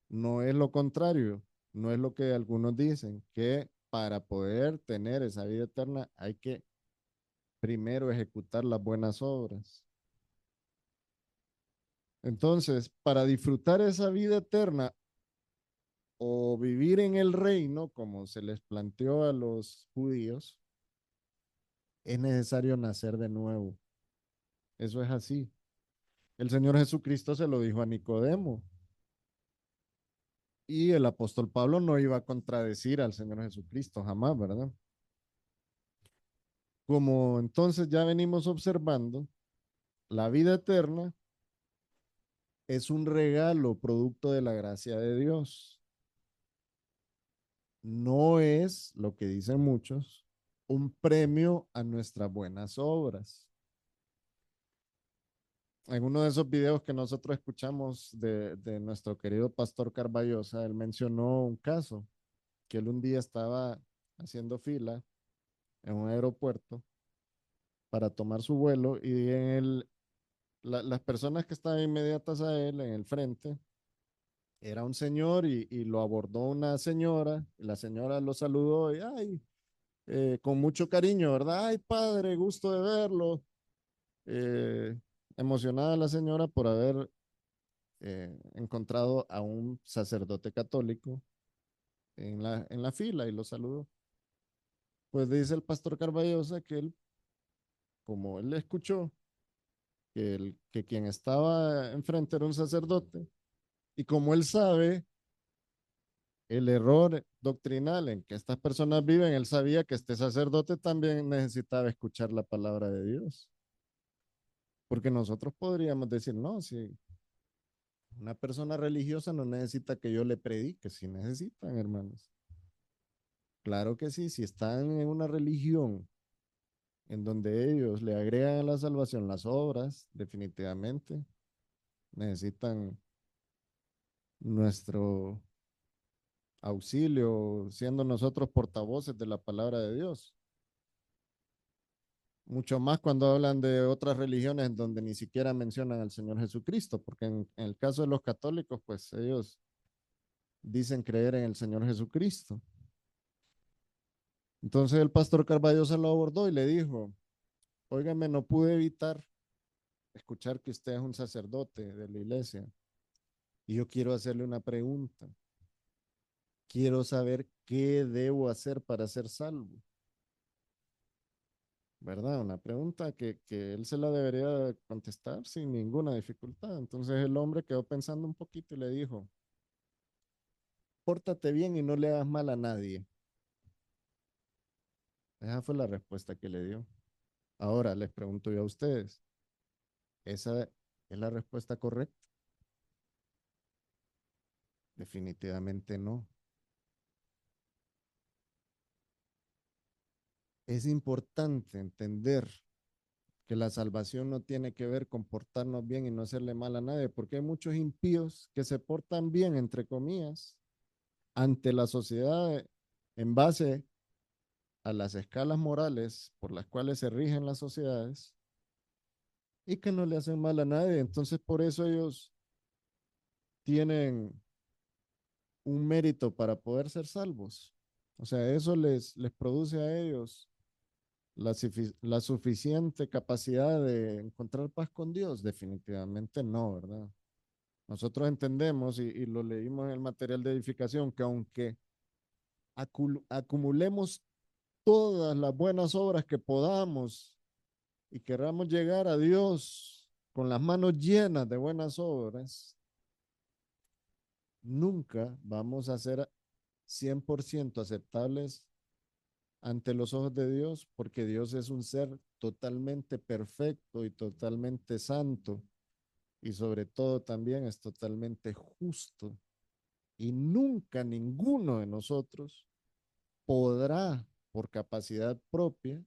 No es lo contrario, no es lo que algunos dicen, que para poder tener esa vida eterna hay que primero ejecutar las buenas obras. Entonces, para disfrutar esa vida eterna o vivir en el reino, como se les planteó a los judíos, es necesario nacer de nuevo. Eso es así. El Señor Jesucristo se lo dijo a Nicodemo. Y el apóstol Pablo no iba a contradecir al Señor Jesucristo jamás, ¿verdad? Como entonces ya venimos observando, la vida eterna es un regalo producto de la gracia de Dios. No es, lo que dicen muchos, un premio a nuestras buenas obras. En uno de esos videos que nosotros escuchamos de nuestro querido pastor Carballosa, él mencionó un caso, que él un día estaba haciendo fila en un aeropuerto para tomar su vuelo y las personas que estaban inmediatas a él en el frente, era un señor y lo abordó una señora, y la señora lo saludó y, ay, con mucho cariño, ¿verdad? Ay, padre, gusto de verlo. Eh, Emocionada la señora por haber encontrado a un sacerdote católico en la fila y lo saludó. Pues dice el pastor Carballosa que él, como él escuchó que quien estaba enfrente era un sacerdote, y como él sabe el error doctrinal en que estas personas viven, él sabía que este sacerdote también necesitaba escuchar la palabra de Dios. Porque nosotros podríamos decir, no, si una persona religiosa no necesita que yo le predique, si necesitan, hermanos. Claro que sí, si están en una religión en donde ellos le agregan a la salvación las obras, definitivamente necesitan nuestro auxilio, siendo nosotros portavoces de la palabra de Dios. Mucho más cuando hablan de otras religiones en donde ni siquiera mencionan al Señor Jesucristo, porque en el caso de los católicos, pues ellos dicen creer en el Señor Jesucristo. Entonces el pastor Carballo se lo abordó y le dijo, óigame, no pude evitar escuchar que usted es un sacerdote de la iglesia y yo quiero hacerle una pregunta. Quiero saber qué debo hacer para ser salvo. ¿Verdad? Una pregunta que él se la debería contestar sin ninguna dificultad. Entonces el hombre quedó pensando un poquito y le dijo, pórtate bien y no le hagas mal a nadie. Esa fue la respuesta que le dio. Ahora les pregunto yo a ustedes, ¿esa ¿Es la respuesta correcta? Definitivamente no. Es importante entender que la salvación no tiene que ver con portarnos bien y no hacerle mal a nadie, porque hay muchos impíos que se portan bien, entre comillas, ante la sociedad en base a las escalas morales por las cuales se rigen las sociedades y que no le hacen mal a nadie. Entonces, por eso ellos tienen un mérito para poder ser salvos. O sea, eso les produce a ellos la suficiente capacidad de encontrar paz con Dios. Definitivamente no, ¿verdad? Nosotros entendemos y lo leímos en el material de edificación que aunque acumulemos todas las buenas obras que podamos y queramos llegar a Dios con las manos llenas de buenas obras, nunca vamos a ser 100% aceptables ante los ojos de Dios, porque Dios es un ser totalmente perfecto y totalmente santo, y sobre todo también es totalmente justo. Y nunca ninguno de nosotros podrá, por capacidad propia,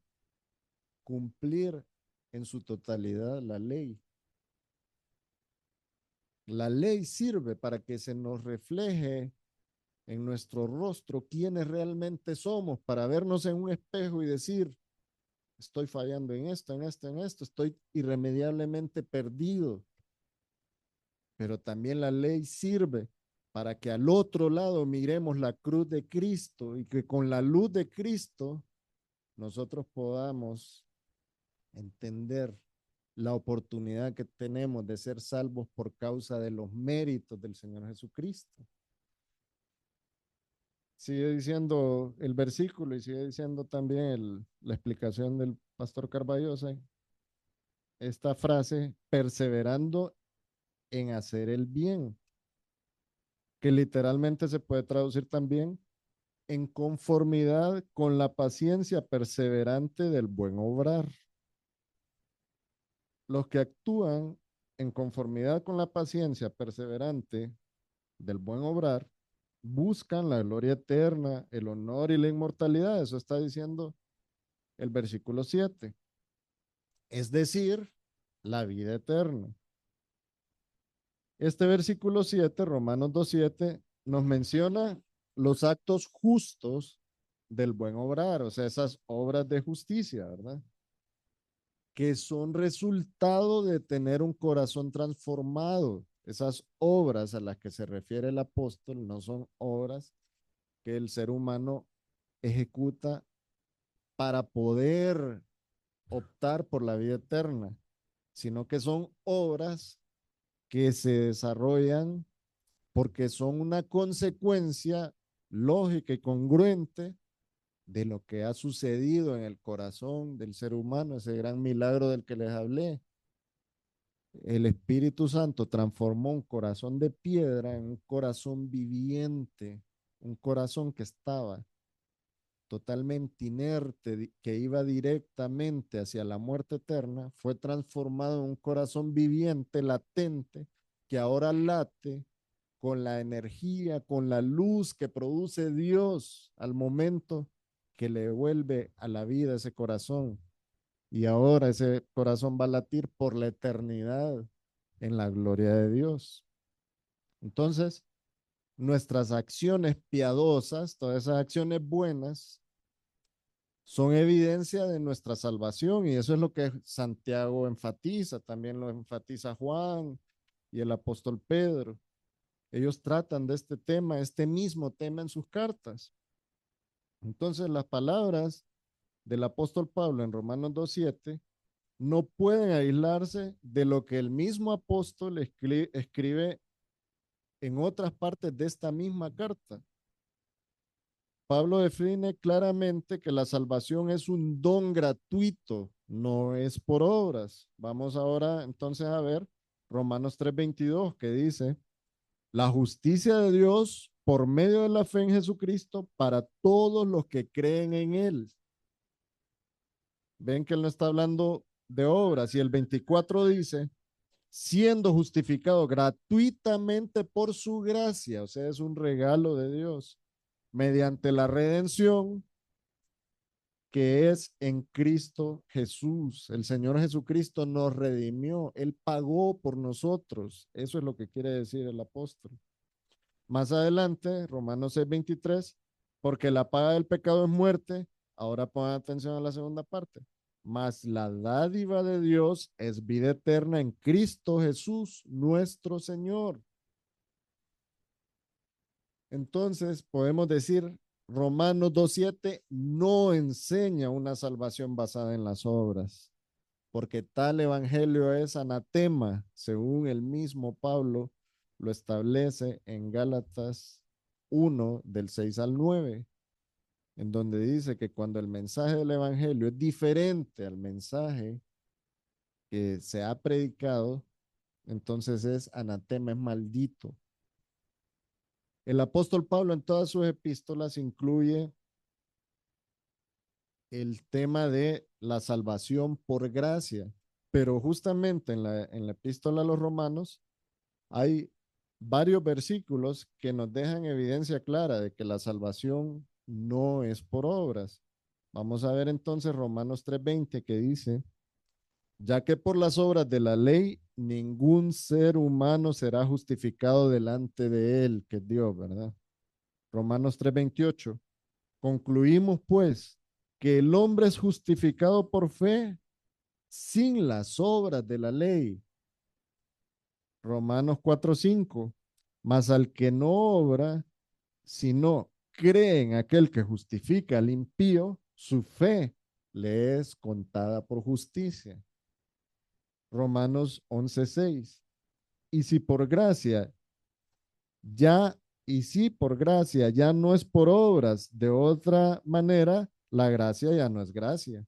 cumplir en su totalidad la ley. La ley sirve para que se nos refleje en nuestro rostro quiénes realmente somos, para vernos en un espejo y decir, estoy fallando en esto, en esto, en esto, estoy irremediablemente perdido. Pero también la ley sirve para que al otro lado miremos la cruz de Cristo y que con la luz de Cristo nosotros podamos entender la oportunidad que tenemos de ser salvos por causa de los méritos del Señor Jesucristo. Sigue diciendo el versículo y sigue diciendo también la explicación del pastor Carballosa, esta frase, perseverando en hacer el bien, que literalmente se puede traducir también en conformidad con la paciencia perseverante del buen obrar. Los que actúan en conformidad con la paciencia perseverante del buen obrar buscan la gloria eterna, el honor y la inmortalidad. Eso está diciendo el versículo 7. Es decir, la vida eterna. Este versículo 7, Romanos 2:7, nos menciona los actos justos del buen obrar, o sea, esas obras de justicia, ¿verdad? Que son resultado de tener un corazón transformado. Esas obras a las que se refiere el apóstol no son obras que el ser humano ejecuta para poder optar por la vida eterna, sino que son obras que se desarrollan porque son una consecuencia lógica y congruente de lo que ha sucedido en el corazón del ser humano, ese gran milagro del que les hablé. El Espíritu Santo transformó un corazón de piedra en un corazón viviente, un corazón que estaba totalmente inerte, que iba directamente hacia la muerte eterna, fue transformado en un corazón viviente, latente, que ahora late con la energía, con la luz que produce Dios al momento que le vuelve a la vida ese corazón. Y ahora ese corazón va a latir por la eternidad en la gloria de Dios. Entonces, nuestras acciones piadosas, todas esas acciones buenas, son evidencia de nuestra salvación y eso es lo que Santiago enfatiza, también lo enfatiza Juan y el apóstol Pedro. Ellos tratan de este mismo tema en sus cartas. Entonces, las palabras del apóstol Pablo en Romanos 2:7 no pueden aislarse de lo que el mismo apóstol escribe en otras partes de esta misma carta. Pablo define claramente que la salvación es un don gratuito, no es por obras. Vamos ahora entonces a ver Romanos 3:22 que dice, la justicia de Dios por medio de la fe en Jesucristo para todos los que creen en Él. Ven que Él no está hablando de obras y el 24 dice, siendo justificado gratuitamente por su gracia, o sea, es un regalo de Dios, mediante la redención que es en Cristo Jesús. El Señor Jesucristo nos redimió, Él pagó por nosotros. Eso es lo que quiere decir el apóstol. Más adelante, Romanos 6:23, porque la paga del pecado es muerte. Ahora pongan atención a la segunda parte. Mas la dádiva de Dios es vida eterna en Cristo Jesús, nuestro Señor. Entonces, podemos decir, Romanos 2:7 no enseña una salvación basada en las obras, porque tal evangelio es anatema, según el mismo Pablo lo establece en Gálatas 1, del 6 al 9, en donde dice que cuando el mensaje del evangelio es diferente al mensaje que se ha predicado, entonces es anatema, es maldito. El apóstol Pablo en todas sus epístolas incluye el tema de la salvación por gracia, pero justamente en la epístola a los romanos hay varios versículos que nos dejan evidencia clara de que la salvación no es por obras. Vamos a ver entonces Romanos 3:20 que dice, ya que por las obras de la ley ningún ser humano será justificado delante de él, que es Dios, ¿verdad? Romanos 3:28. Concluimos pues que el hombre es justificado por fe sin las obras de la ley. Romanos 4:5. Mas al que no obra, sino cree en aquel que justifica al impío, su fe le es contada por justicia. Romanos 11:6. Y si por gracia ya, y si por gracia ya no es por obras, de otra manera, la gracia ya no es gracia.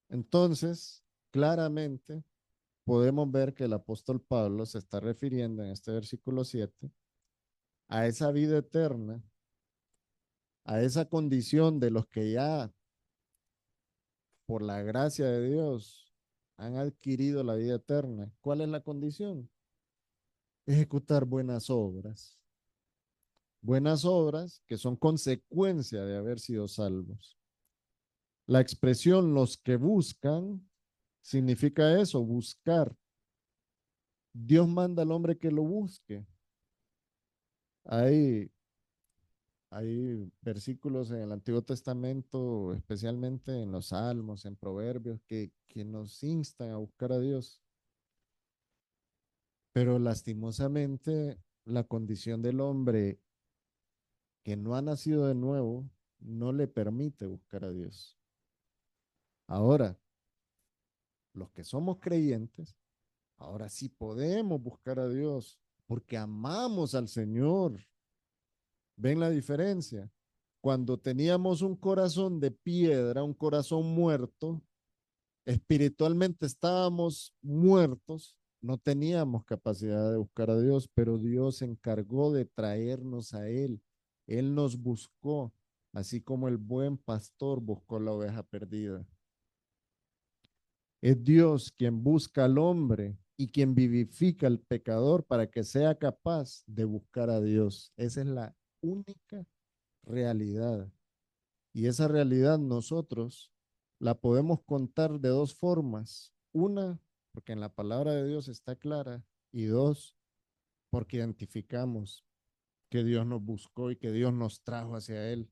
Entonces, claramente podemos ver que el apóstol Pablo se está refiriendo en este versículo 7 a esa vida eterna, a esa condición de los que ya por la gracia de Dios han adquirido la vida eterna. ¿Cuál es la condición? Ejecutar buenas obras. Buenas obras que son consecuencia de haber sido salvos. La expresión los que buscan significa eso, buscar. Dios manda al hombre que lo busque. Hay, hay versículos en el Antiguo Testamento, especialmente en los Salmos, en Proverbios, que nos instan a buscar a Dios. Pero lastimosamente, la condición del hombre que no ha nacido de nuevo no le permite buscar a Dios. Ahora, los que somos creyentes, ahora sí podemos buscar a Dios porque amamos al Señor. ¿Ven la diferencia? Cuando teníamos un corazón de piedra, un corazón muerto, espiritualmente estábamos muertos, no teníamos capacidad de buscar a Dios, pero Dios se encargó de traernos a Él. Él nos buscó, así como el buen pastor buscó la oveja perdida. Es Dios quien busca al hombre y quien vivifica al pecador para que sea capaz de buscar a Dios. Esa es la única realidad. Y esa realidad nosotros la podemos contar de dos formas. Una, porque en la palabra de Dios está clara. Y dos, porque identificamos que Dios nos buscó y que Dios nos trajo hacia Él.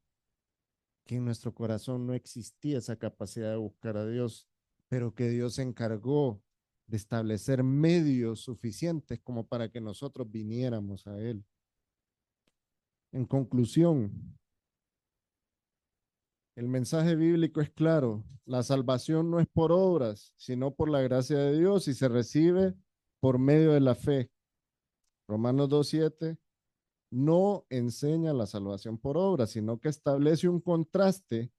Que en nuestro corazón no existía esa capacidad de buscar a Dios, pero que Dios se encargó de establecer medios suficientes como para que nosotros viniéramos a Él. En conclusión, el mensaje bíblico es claro. La salvación no es por obras, sino por la gracia de Dios y se recibe por medio de la fe. Romanos 2:7 no enseña la salvación por obras, sino que establece un contraste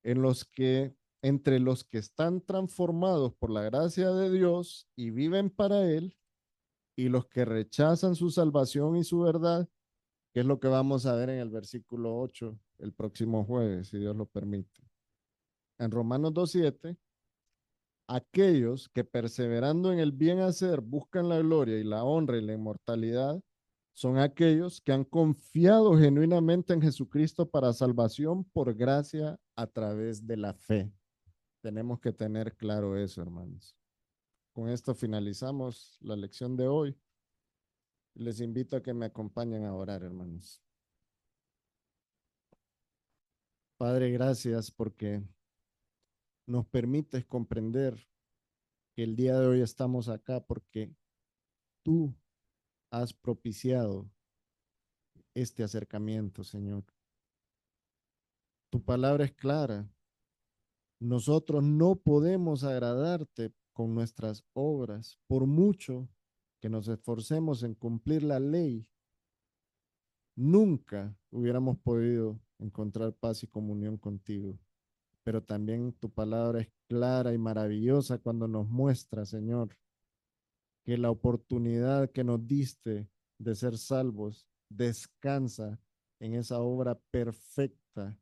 entre los que están transformados por la gracia de Dios y viven para Él y los que rechazan su salvación y su verdad, que es lo que vamos a ver en el versículo 8 el próximo jueves, si Dios lo permite. En Romanos 2:7 aquellos que perseverando en el bien hacer buscan la gloria y la honra y la inmortalidad, son aquellos que han confiado genuinamente en Jesucristo para salvación por gracia a través de la fe. Tenemos que tener claro eso, hermanos. Con esto finalizamos la lección de hoy. Les invito a que me acompañen a orar, hermanos. Padre, gracias porque nos permites comprender que el día de hoy estamos acá porque tú has propiciado este acercamiento, Señor. Tu palabra es clara. Nosotros no podemos agradarte con nuestras obras, por mucho que nos esforcemos en cumplir la ley. Nunca hubiéramos podido encontrar paz y comunión contigo. Pero también tu palabra es clara y maravillosa cuando nos muestra, Señor, que la oportunidad que nos diste de ser salvos descansa en esa obra perfecta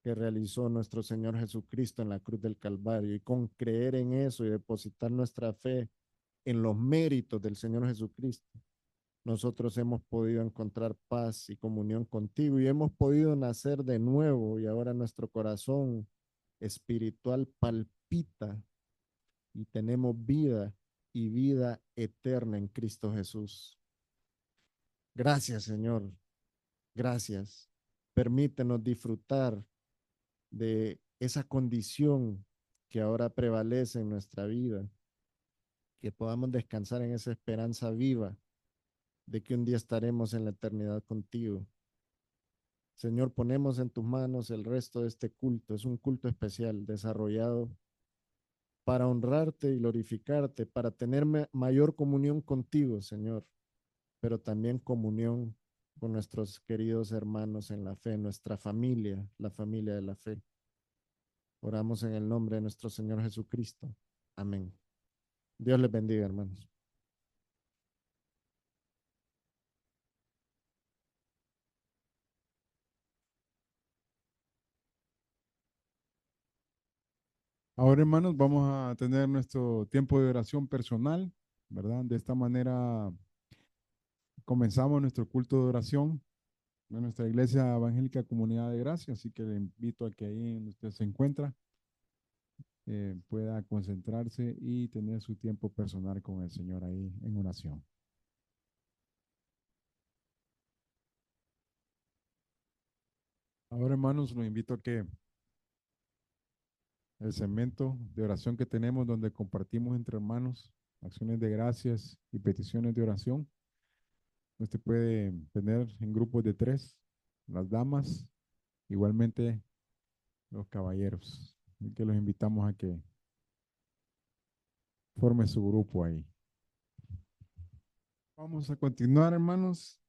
que realizó nuestro Señor Jesucristo en la cruz del Calvario. Y con creer en eso y depositar nuestra fe en los méritos del Señor Jesucristo, nosotros hemos podido encontrar paz y comunión contigo y hemos podido nacer de nuevo, y ahora nuestro corazón espiritual palpita y tenemos vida y vida eterna en Cristo Jesús. Gracias, Señor. Gracias. Permítenos disfrutar de esa condición que ahora prevalece en nuestra vida, que podamos descansar en esa esperanza viva de que un día estaremos en la eternidad contigo. Señor, ponemos en tus manos el resto de este culto. Es un culto especial desarrollado para honrarte y glorificarte, para tener mayor comunión contigo, Señor, pero también comunión con nuestros queridos hermanos en la fe, nuestra familia, la familia de la fe. Oramos en el nombre de nuestro Señor Jesucristo. Amén. Dios les bendiga, hermanos. Ahora, hermanos, vamos a tener nuestro tiempo de oración personal, ¿verdad? De esta manera comenzamos nuestro culto de oración en nuestra iglesia evangélica Comunidad de Gracia, así que le invito a que ahí donde usted se encuentra pueda concentrarse y tener su tiempo personal con el Señor ahí en oración. Ahora, hermanos, los invito a que el segmento de oración que tenemos donde compartimos entre hermanos acciones de gracias y peticiones de oración. Usted puede tener en grupos de 3, las damas, igualmente los caballeros. Así que los invitamos a que forme su grupo ahí. Vamos a continuar, hermanos.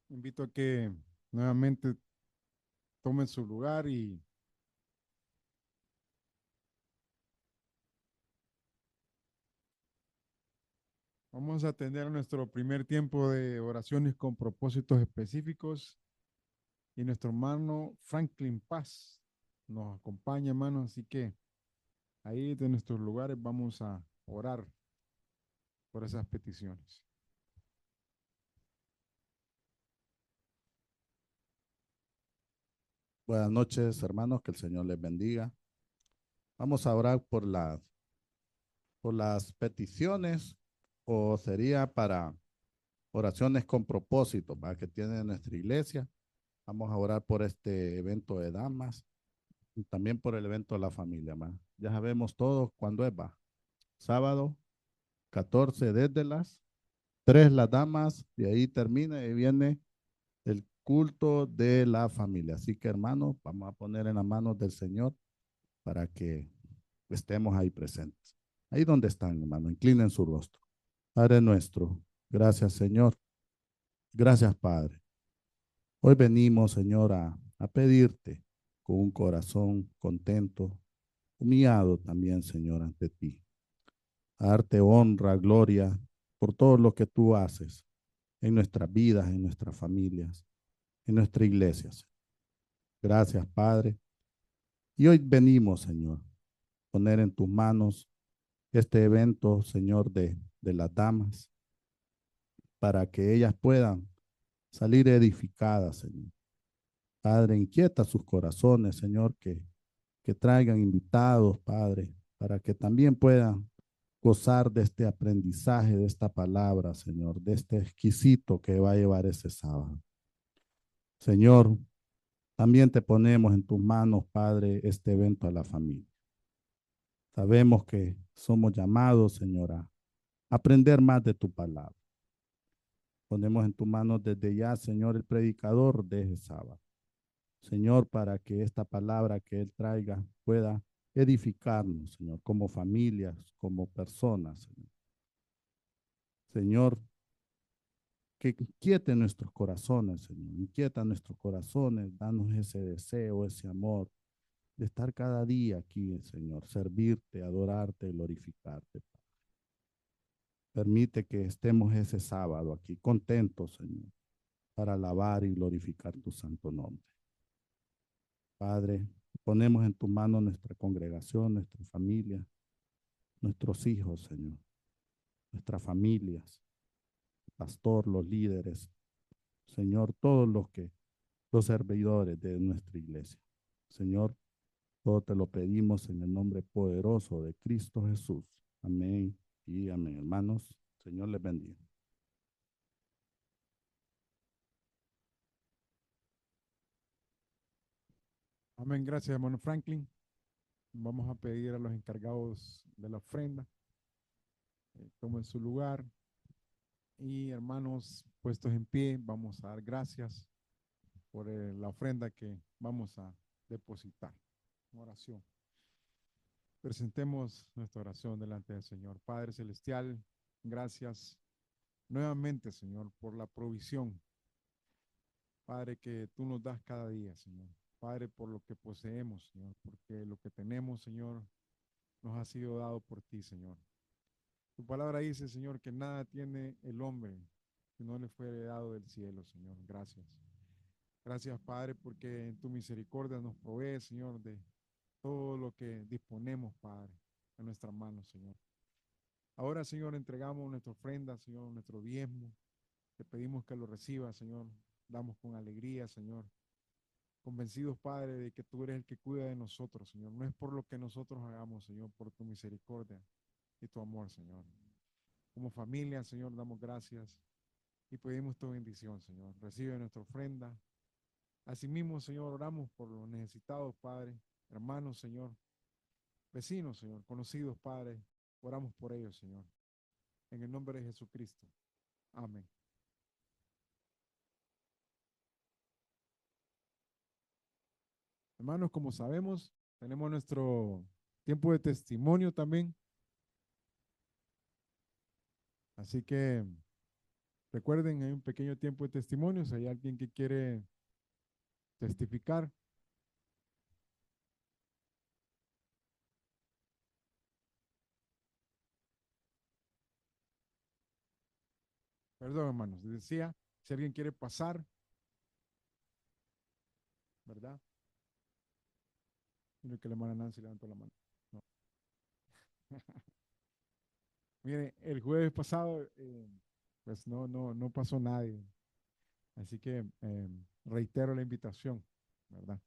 Invito a que nuevamente tomen su lugar y vamos a tener nuestro primer tiempo de oraciones con propósitos específicos. Y nuestro hermano Franklin Paz nos acompaña, hermano. Así que ahí de nuestros lugares vamos a orar por esas peticiones. Buenas noches, hermanos, que el Señor les bendiga. Vamos a orar por las peticiones, o sería para oraciones con propósito, ¿va? Que tiene nuestra iglesia. Vamos a orar por este evento de damas y también por el evento de la familia, ¿va? Ya sabemos todos cuándo es, ¿va? Sábado 14 desde las 3 las damas, y ahí termina y viene el culto de la familia. Así que, hermanos, vamos a poner en las manos del Señor para que estemos ahí presentes. Ahí donde están, hermano, inclinen su rostro. Padre nuestro, gracias, Señor. Gracias, Padre. Hoy venimos, Señor, a pedirte con un corazón contento, humillado también, Señor, ante ti. A darte honra, gloria por todo lo que tú haces en nuestras vidas, en nuestras familias, en nuestra iglesia. Gracias, Padre. Y hoy venimos, Señor, poner en tus manos este evento, Señor, de las damas, para que ellas puedan salir edificadas, Señor. Padre, inquieta sus corazones, Señor, que traigan invitados, Padre, para que también puedan gozar de este aprendizaje, de esta palabra, Señor, de este exquisito que va a llevar ese sábado. Señor, también te ponemos en tus manos, Padre, este evento a la familia. Sabemos que somos llamados, Señor, a aprender más de tu palabra. Ponemos en tus manos desde ya, Señor, el predicador de ese sábado. Señor, para que esta palabra que Él traiga pueda edificarnos, Señor, como familias, como personas, Señor. Señor, que inquiete nuestros corazones, Señor, inquieta nuestros corazones, danos ese deseo, ese amor de estar cada día aquí, Señor, servirte, adorarte, glorificarte. Permite que estemos ese sábado aquí contentos, Señor, para alabar y glorificar tu santo nombre. Padre, ponemos en tu mano nuestra congregación, nuestra familia, nuestros hijos, Señor, nuestras familias, el pastor, los líderes, Señor, todos los servidores de nuestra iglesia. Señor, todo te lo pedimos en el nombre poderoso de Cristo Jesús. Amén y amén. Hermanos, Señor les bendiga. Amén, gracias, hermano Franklin. Vamos a pedir a los encargados de la ofrenda, tomen su lugar. Y hermanos, puestos en pie, vamos a dar gracias por la ofrenda que vamos a depositar. Oración. Presentemos nuestra oración delante del Señor. Padre Celestial, gracias nuevamente, Señor, por la provisión. Padre, que tú nos das cada día, Señor. Padre, por lo que poseemos, Señor, porque lo que tenemos, Señor, nos ha sido dado por ti, Señor. Tu palabra dice, Señor, que nada tiene el hombre que no le fue dado del cielo, Señor. Gracias. Gracias, Padre, porque en tu misericordia nos provee, Señor, de todo lo que disponemos, Padre, en nuestras manos, Señor. Ahora, Señor, entregamos nuestra ofrenda, Señor, nuestro diezmo. Te pedimos que lo recibas, Señor. Damos con alegría, Señor. Convencidos, Padre, de que tú eres el que cuida de nosotros, Señor. No es por lo que nosotros hagamos, Señor, por tu misericordia y tu amor, Señor. Como familia, Señor, damos gracias y pedimos tu bendición, Señor. Recibe nuestra ofrenda. Asimismo, Señor, oramos por los necesitados, Padre, hermanos, Señor, vecinos, Señor, conocidos, Padre. Oramos por ellos, Señor. En el nombre de Jesucristo. Amén. Hermanos, como sabemos, tenemos nuestro tiempo de testimonio también. Así que recuerden, hay un pequeño tiempo de testimonio. Si hay alguien que quiere testificar. Perdón, hermanos. Decía, si alguien quiere pasar, ¿verdad? Mire que la hermana Nancy levantó la mano. No. Mire, el jueves pasado, pues no pasó nadie. Así que reitero la invitación, ¿verdad?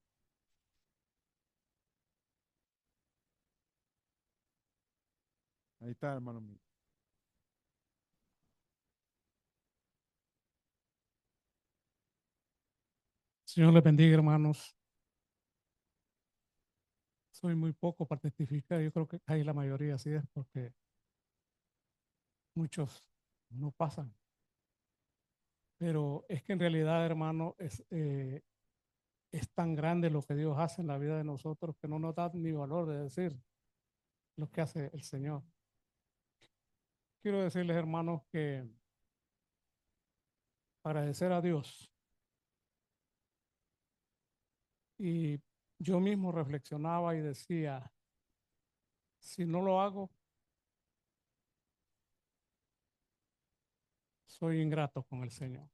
Ahí está, hermano mío. Señor les bendiga, hermanos. Soy muy poco para testificar. Yo creo que hay la mayoría así es porque muchos no pasan. Pero es que en realidad, hermano, es tan grande lo que Dios hace en la vida de nosotros que no nos da ni valor de decir lo que hace el Señor. Quiero decirles, hermanos, que agradecer a Dios. Y yo mismo reflexionaba y decía, si no lo hago, soy ingrato con el Señor.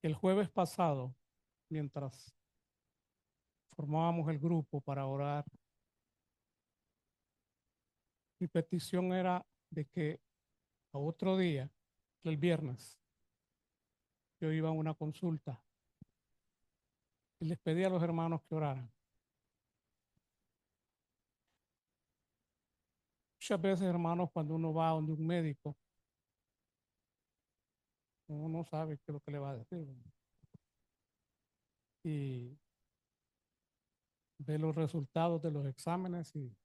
El jueves pasado, mientras formábamos el grupo para orar, Mi petición era de que a otro día, el viernes, yo iba a una consulta y les pedí a los hermanos que oraran. Muchas veces, hermanos, cuando uno va a donde un médico, uno no sabe qué es lo que le va a decir, ¿verdad? Y ve los resultados de los exámenes y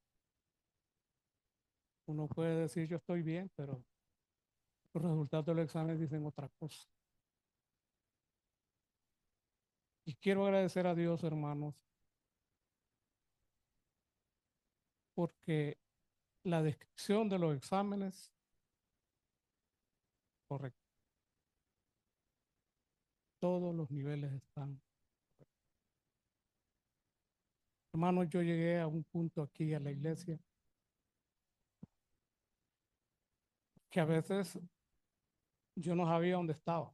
uno puede decir yo estoy bien, pero los resultados de los exámenes dicen otra cosa. Y quiero agradecer a Dios, hermanos, porque la descripción de los exámenes, correcto, todos los niveles están. Hermanos, yo llegué a un punto aquí a la iglesia que a veces yo no sabía dónde estaba.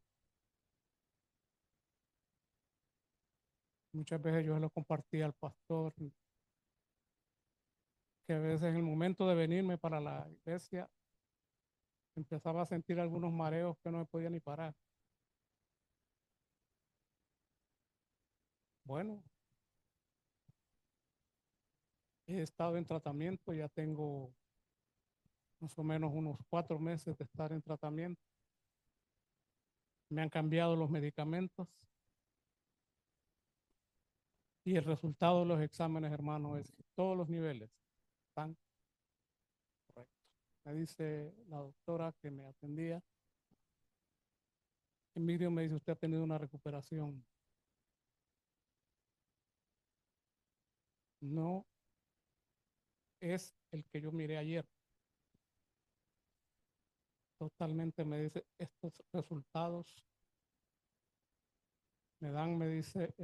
Muchas veces yo se lo compartía al pastor, que a veces en el momento de venirme para la iglesia empezaba a sentir algunos mareos que no me podía ni parar. Bueno, he estado en tratamiento, ya tengo más o menos unos 4 meses de estar en tratamiento. Me han cambiado los medicamentos y el resultado de los exámenes, hermano, es que todos los niveles están correctos. Me dice la doctora que me atendía, Emilio, me dice, usted ha tenido una recuperación. No es el que yo miré ayer. Totalmente, me dice, estos resultados me dan, me dice,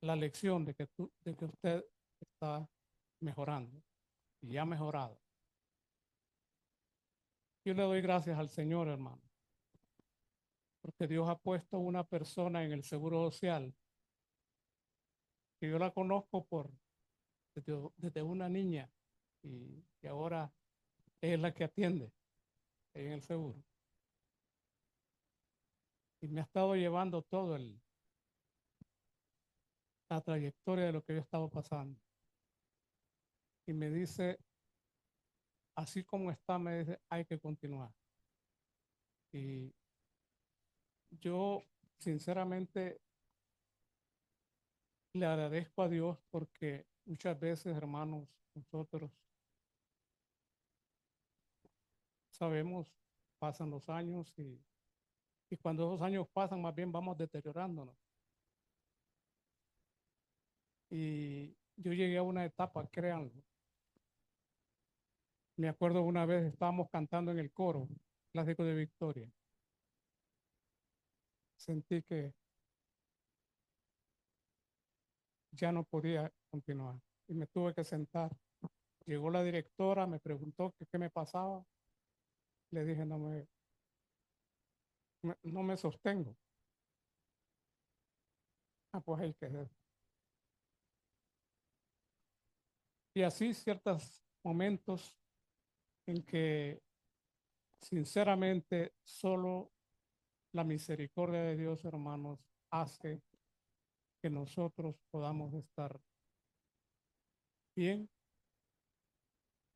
la lección de que usted está mejorando y ha mejorado. Yo le doy gracias al Señor, hermano, porque Dios ha puesto una persona en el Seguro Social que yo la conozco desde una niña y que ahora es la que atiende en el seguro. Y me ha estado llevando la trayectoria de lo que yo estaba pasando. Y me dice, así como está, me dice, hay que continuar. Y yo, sinceramente, le agradezco a Dios porque muchas veces, hermanos, nosotros sabemos, pasan los años y cuando esos años pasan, más bien vamos deteriorándonos. Y yo llegué a una etapa, créanlo. Me acuerdo una vez estábamos cantando en el coro clásico de Victoria. Sentí que ya no podía continuar y me tuve que sentar. Llegó la directora, me preguntó qué me pasaba. Le dije, no me sostengo. Ah, pues hay que ser. Y así ciertos momentos en que sinceramente solo la misericordia de Dios, hermanos, hace que nosotros podamos estar bien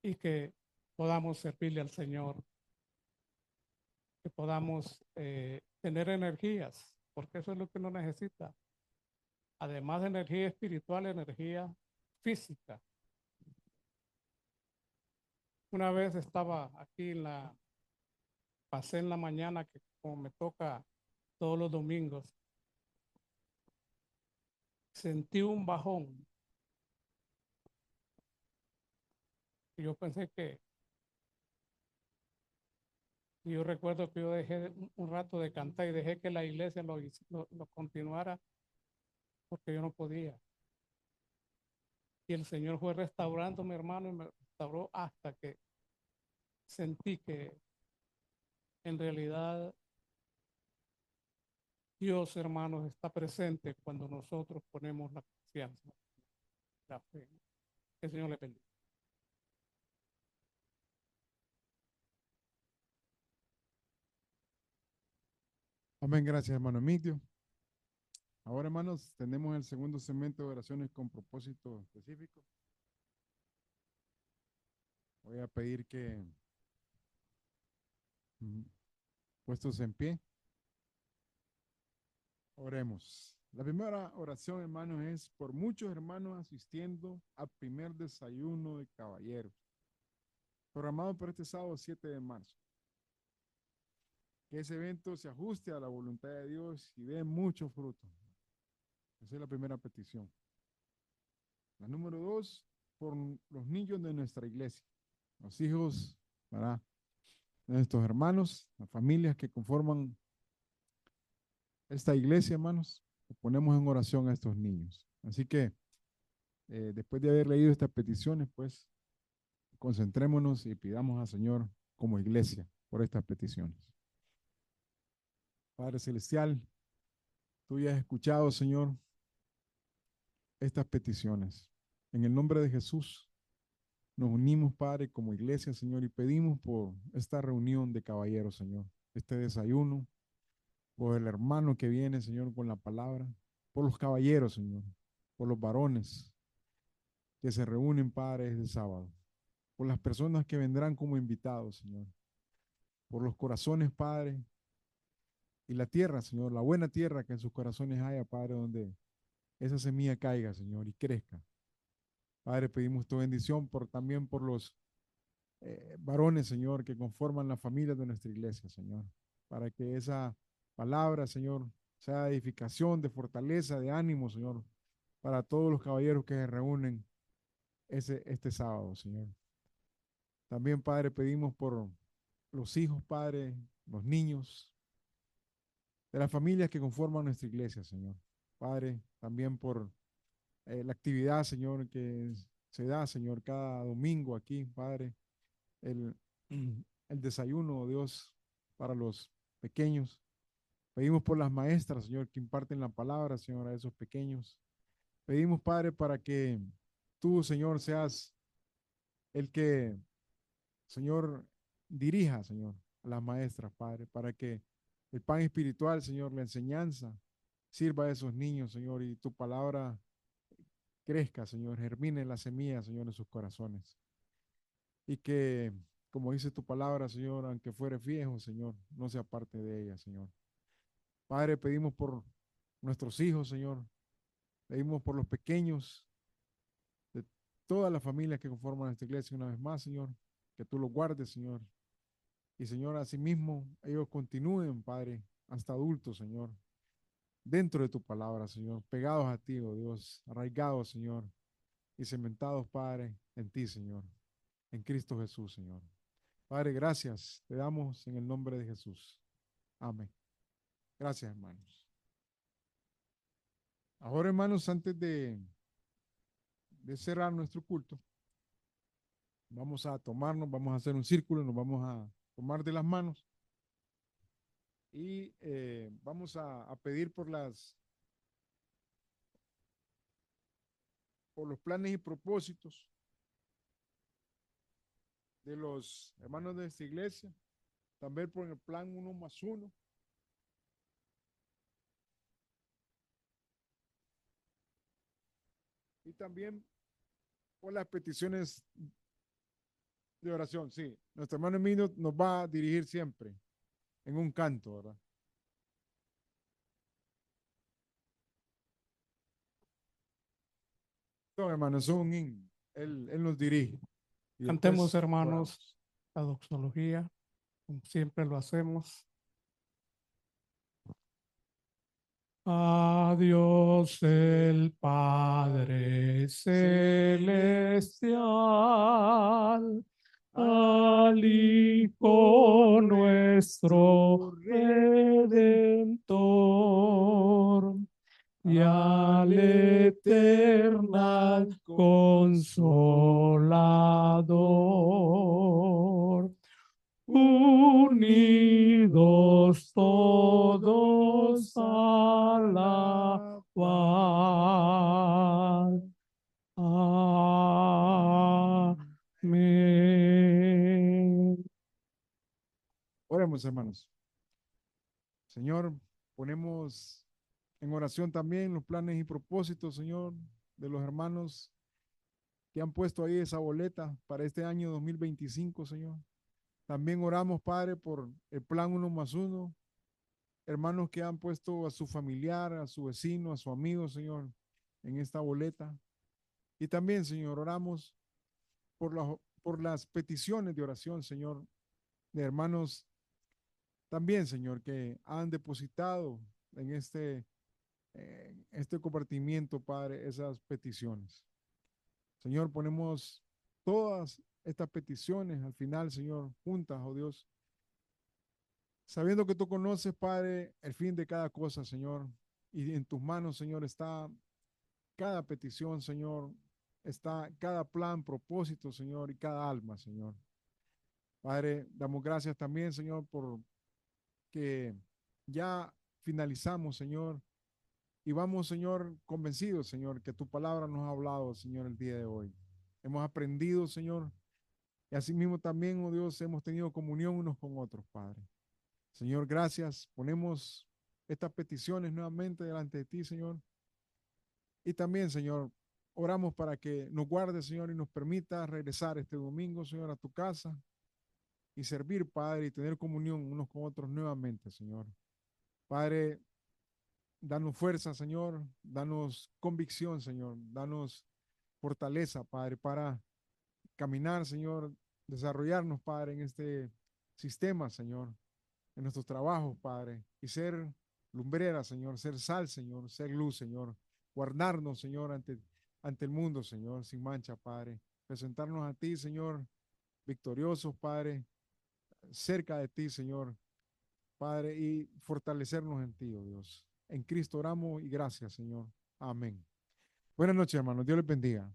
y que podamos servirle al Señor, que podamos tener energías, porque eso es lo que uno necesita. Además de energía espiritual, energía física. Una vez estaba aquí pasé en la mañana, que como me toca todos los domingos, sentí un bajón. Y yo pensé yo recuerdo que yo dejé un rato de cantar y dejé que la iglesia lo continuara porque yo no podía. Y el Señor fue restaurando a mi hermano y me restauró hasta que sentí que en realidad Dios, hermanos, está presente cuando nosotros ponemos la confianza, la fe. Que el Señor le bendiga. Amén, gracias, hermano Emilio. Ahora, hermanos, tenemos el segundo segmento de oraciones con propósito específico. Voy a pedir que puestos en pie, oremos. La primera oración, hermanos, es por muchos hermanos asistiendo al primer desayuno de caballeros, programado para este sábado 7 de marzo. Que ese evento se ajuste a la voluntad de Dios y dé mucho fruto. Esa es la primera petición. La número 2, por los niños de nuestra iglesia, los hijos, ¿verdad?, de nuestros hermanos, las familias que conforman esta iglesia, hermanos, ponemos en oración a estos niños. Así que, después de haber leído estas peticiones, pues, concentrémonos y pidamos al Señor como iglesia por estas peticiones. Padre Celestial, tú ya has escuchado, Señor, estas peticiones. En el nombre de Jesús, nos unimos, Padre, como iglesia, Señor, y pedimos por esta reunión de caballeros, Señor, este desayuno, por el hermano que viene, Señor, con la palabra, por los caballeros, Señor, por los varones que se reúnen, Padre, este sábado, por las personas que vendrán como invitados, Señor, por los corazones, Padre, y la tierra, Señor, la buena tierra que en sus corazones haya, Padre, donde esa semilla caiga, Señor, y crezca. Padre, pedimos tu bendición también por los varones, Señor, que conforman la familia de nuestra iglesia, Señor, para que esa palabra, Señor, sea de edificación, de fortaleza, de ánimo, Señor, para todos los caballeros que se reúnen este sábado, Señor. También, Padre, pedimos por los hijos, Padre, los niños, de las familias que conforman nuestra iglesia, Señor. Padre, también por la actividad, Señor, que se da, Señor, cada domingo aquí, Padre, el, el desayuno, Dios, para los pequeños. Pedimos por las maestras, Señor, que imparten la palabra, Señor, a esos pequeños. Pedimos, Padre, para que tú, Señor, seas el que, Señor, dirija, Señor, a las maestras, Padre, para que el pan espiritual, Señor, la enseñanza, sirva a esos niños, Señor, y tu palabra crezca, Señor, germine la semilla, Señor, en sus corazones. Y que, como dice tu palabra, Señor, aunque fuere viejo, Señor, no sea parte de ella, Señor. Padre, pedimos por nuestros hijos, Señor. Pedimos por los pequeños de todas las familias que conforman esta iglesia una vez más, Señor. Que tú los guardes, Señor. Y, Señor, asimismo, ellos continúen, Padre, hasta adultos, Señor. Dentro de tu palabra, Señor. Pegados a ti, oh Dios. Arraigados, Señor. Y cementados, Padre, en ti, Señor. En Cristo Jesús, Señor. Padre, gracias. Te damos en el nombre de Jesús. Amén. Gracias, hermanos. Ahora, hermanos, antes de cerrar nuestro culto, vamos a tomarnos, vamos a hacer un círculo, nos vamos a tomar de las manos y vamos a pedir por los planes y propósitos de los hermanos de esta iglesia, también por el plan 1+1. Y también por las peticiones de oración, sí. Nuestro hermano Emilio nos va a dirigir siempre en un canto, ¿verdad? No, hermano, es un himno. Él nos dirige. Y Cantemos, después hermanos, oramos. la doxología, como siempre lo hacemos. A Dios el Padre celestial, al Hijo nuestro Redentor, y al eternal Consolador, unidos todos a la paz. Amén. Oremos, hermanos. Señor, Ponemos en oración también los planes y propósitos, Señor, de los hermanos que han puesto ahí esa boleta para este año 2025, Señor. También oramos, Padre, por el plan 1+1, hermanos que han puesto a su familiar, a su vecino, a su amigo, Señor, en esta boleta. Y también, Señor, oramos por las peticiones de oración, Señor, de hermanos también, Señor, que han depositado en este compartimiento, Padre, esas peticiones. Señor, ponemos todas estas peticiones al final, Señor, juntas, oh Dios, sabiendo que tú conoces, Padre, el fin de cada cosa, Señor, y en tus manos, Señor, está cada petición, Señor, está cada plan, propósito, Señor, y cada alma, Señor. Padre, damos gracias también, Señor, por que ya finalizamos, Señor, y vamos, Señor, convencidos, Señor, que tu palabra nos ha hablado, Señor, el día de hoy. Hemos aprendido, Señor, y asimismo también, oh Dios, hemos tenido comunión unos con otros, Padre. Señor, gracias. Ponemos estas peticiones nuevamente delante de ti, Señor. Y también, Señor, oramos para que nos guarde, Señor, y nos permita regresar este domingo, Señor, a tu casa y servir, Padre, y tener comunión unos con otros nuevamente, Señor. Padre, danos fuerza, Señor, danos convicción, Señor, danos fortaleza, Padre, para caminar, Señor, desarrollarnos, Padre, en este sistema, Señor, en nuestros trabajos, Padre, y ser lumbrera, Señor, ser sal, Señor, ser luz, Señor, guardarnos, Señor, ante el mundo, Señor, sin mancha, Padre, presentarnos a ti, Señor, victoriosos, Padre, cerca de ti, Señor, Padre, y fortalecernos en ti, oh Dios. En Cristo oramos y gracias, Señor. Amén. Buenas noches, hermanos. Dios les bendiga.